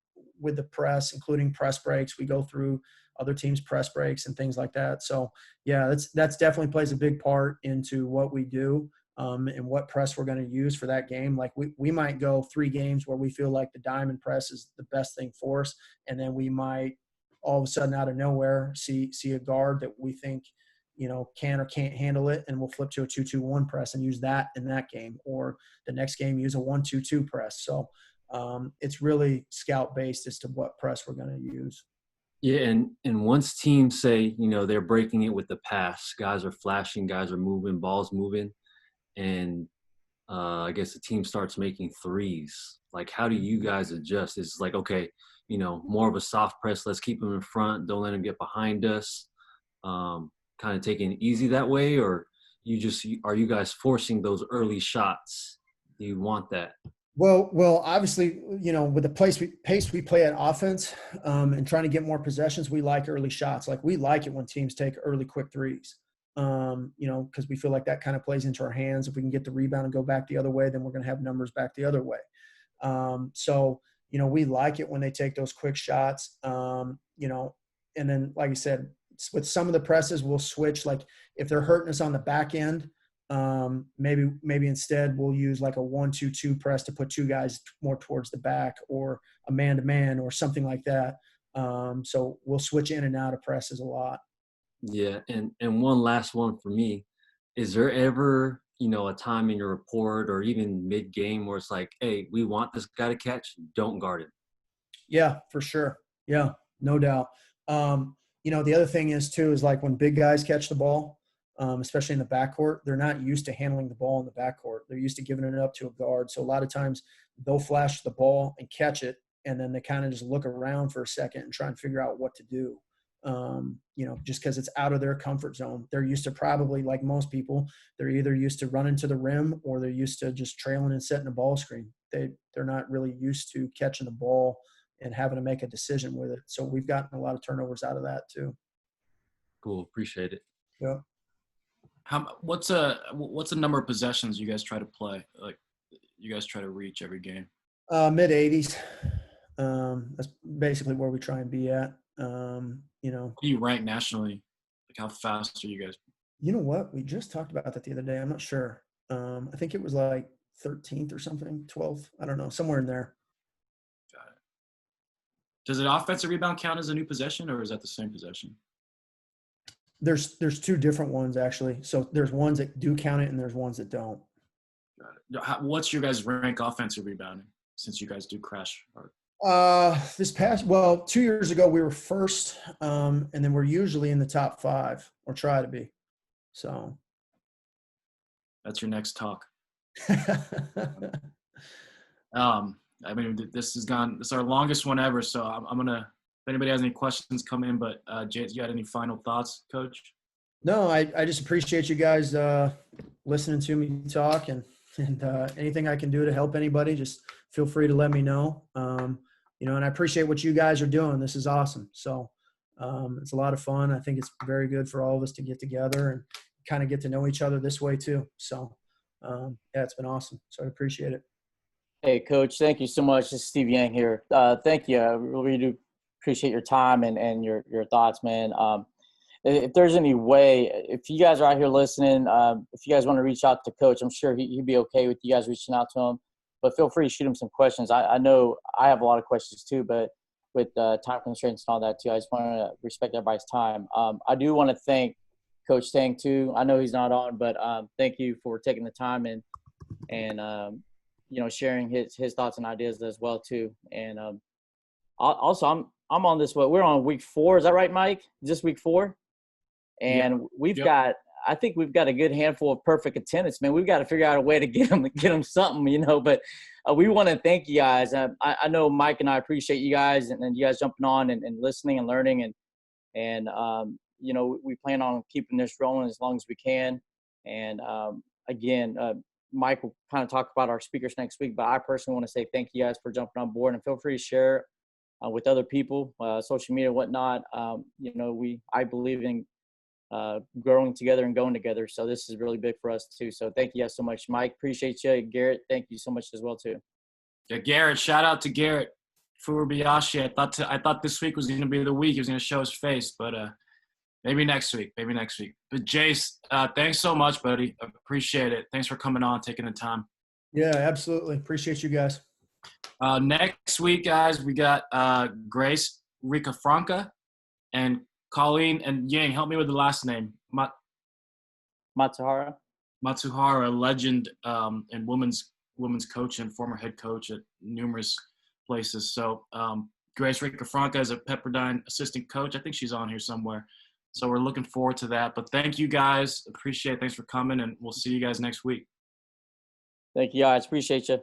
with the press, including press breaks. We go through other teams' press breaks and things like that. So yeah, that's definitely plays a big part into what we do, and what press we're going to use for that game. Like we might go 3 games where we feel like the diamond press is the best thing for us. And then we might all of a sudden out of nowhere see a guard that we think, you know, can or can't handle it, and we'll flip to a 2-2-1 press and use that in that game, or the next game use a 1-2-2 press. So it's really scout based as to what press we're going to use. Yeah, and once teams say, you know, they're breaking it with the pass, guys are flashing, guys are moving, balls moving, and I guess the team starts making threes. Like, how do you guys adjust? It's like, okay, you know, more of a soft press. Let's keep them in front. Don't let them get behind us. Kind of taking it easy that way, or are you guys forcing those early shots? Do you want that? Well, obviously, you know, with the pace we play at offense, and trying to get more possessions, we like early shots. Like, we like it when teams take early quick threes, you know, because we feel like that kind of plays into our hands. If we can get the rebound and go back the other way, then we're going to have numbers back the other way. So, you know, we like it when they take those quick shots, you know, and then, like I said, with some of the presses, we'll switch. Like, if they're hurting us on the back end, maybe instead we'll use like a 1-2-2 press to put 2 guys more towards the back, or a man-to-man or something like that. So we'll switch in and out of presses a lot. Yeah, and one last one for me. Is there ever, you know, a time in your report or even mid-game where it's like, hey, we want this guy to catch, don't guard him? Yeah, for sure. Yeah, no doubt. You know, the other thing is too, is like when big guys catch the ball, especially in the backcourt, they're not used to handling the ball in the backcourt. They're used to giving it up to a guard. So a lot of times they'll flash the ball and catch it, and then they kind of just look around for a second and try and figure out what to do. You know, just because it's out of their comfort zone. They're used to, probably like most people, they're either used to running to the rim, or they're used to just trailing and setting a ball screen. They're not really used to catching the ball and having to make a decision with it. So we've gotten a lot of turnovers out of that too. Cool, appreciate it. Yeah. What's a number of possessions you guys try to play? Like, you guys try to reach every game? Mid 80s. That's basically where we try and be at. You know, What do you rank nationally? Like, how fast are you guys? you know what? We just talked about that the other day. I'm not sure. I think it was like 13th or something, 12th. I don't know, somewhere in there. Got it. Does an offensive rebound count as a new possession, or is that the same possession? There's 2 different ones actually. So there's ones that do count it, and there's ones that don't. Got it. What's your guys' rank offensive rebounding, since you guys do crash hard? 2 years ago we were first, and then we're usually in the top 5, or try to be. So That's your next talk. I mean, this is our longest one ever. So I'm gonna, if anybody has any questions, come in. But James, you got any final thoughts, Coach? No, I just appreciate you guys listening to me talk, and anything I can do to help anybody, just feel free to let me know. You know, and I appreciate what you guys are doing. This is awesome. So it's a lot of fun. I think it's very good for all of us to get together and kind of get to know each other this way too. So yeah, it's been awesome. So I appreciate it. Hey, Coach, thank you so much. This is Steve Yang here. Thank you. I really do appreciate your time and your thoughts, man. If there's any way, if you guys are out here listening, if you guys want to reach out to Coach, I'm sure he'd be okay with you guys reaching out to him. But feel free to shoot him some questions. I know I have a lot of questions too, but with time constraints and all that too, I just want to respect everybody's time. I do want to thank Coach Tang too. I know he's not on, but thank you for taking the time and you know, sharing his thoughts and ideas as well too. And also, I'm on this. We're on week 4. Is that right, Mike? Is this week 4? And we've got, I think we've got a good handful of perfect attendance, man. We've got to figure out a way to get them something, you know. But we want to thank you guys. I know Mike and I appreciate you guys and you guys jumping on and listening and learning and you know, we plan on keeping this rolling as long as we can. And again, Mike will kind of talk about our speakers next week, but I personally want to say thank you guys for jumping on board, and feel free to share with other people, social media and whatnot. You know, I believe in growing together and going together. So this is really big for us too. So thank you guys so much. Mike, appreciate you. Garrett, thank you so much as well too. Yeah, Garrett, shout out to Garrett Furubayashi. I thought this week was going to be the week he was going to show his face, but maybe next week. But Jace, thanks so much, buddy. Appreciate it. Thanks for coming on, taking the time. Yeah, absolutely. Appreciate you guys. Next week, guys, we got Grace Rica Franca and Colleen and Yang. Help me with the last name. Matsuhara, legend and women's coach and former head coach at numerous places. So Grace Rica Franca is a Pepperdine assistant coach. I think she's on here somewhere. So we're looking forward to that. But thank you guys. Appreciate it. Thanks for coming, and we'll see you guys next week. thank you guys. Appreciate you.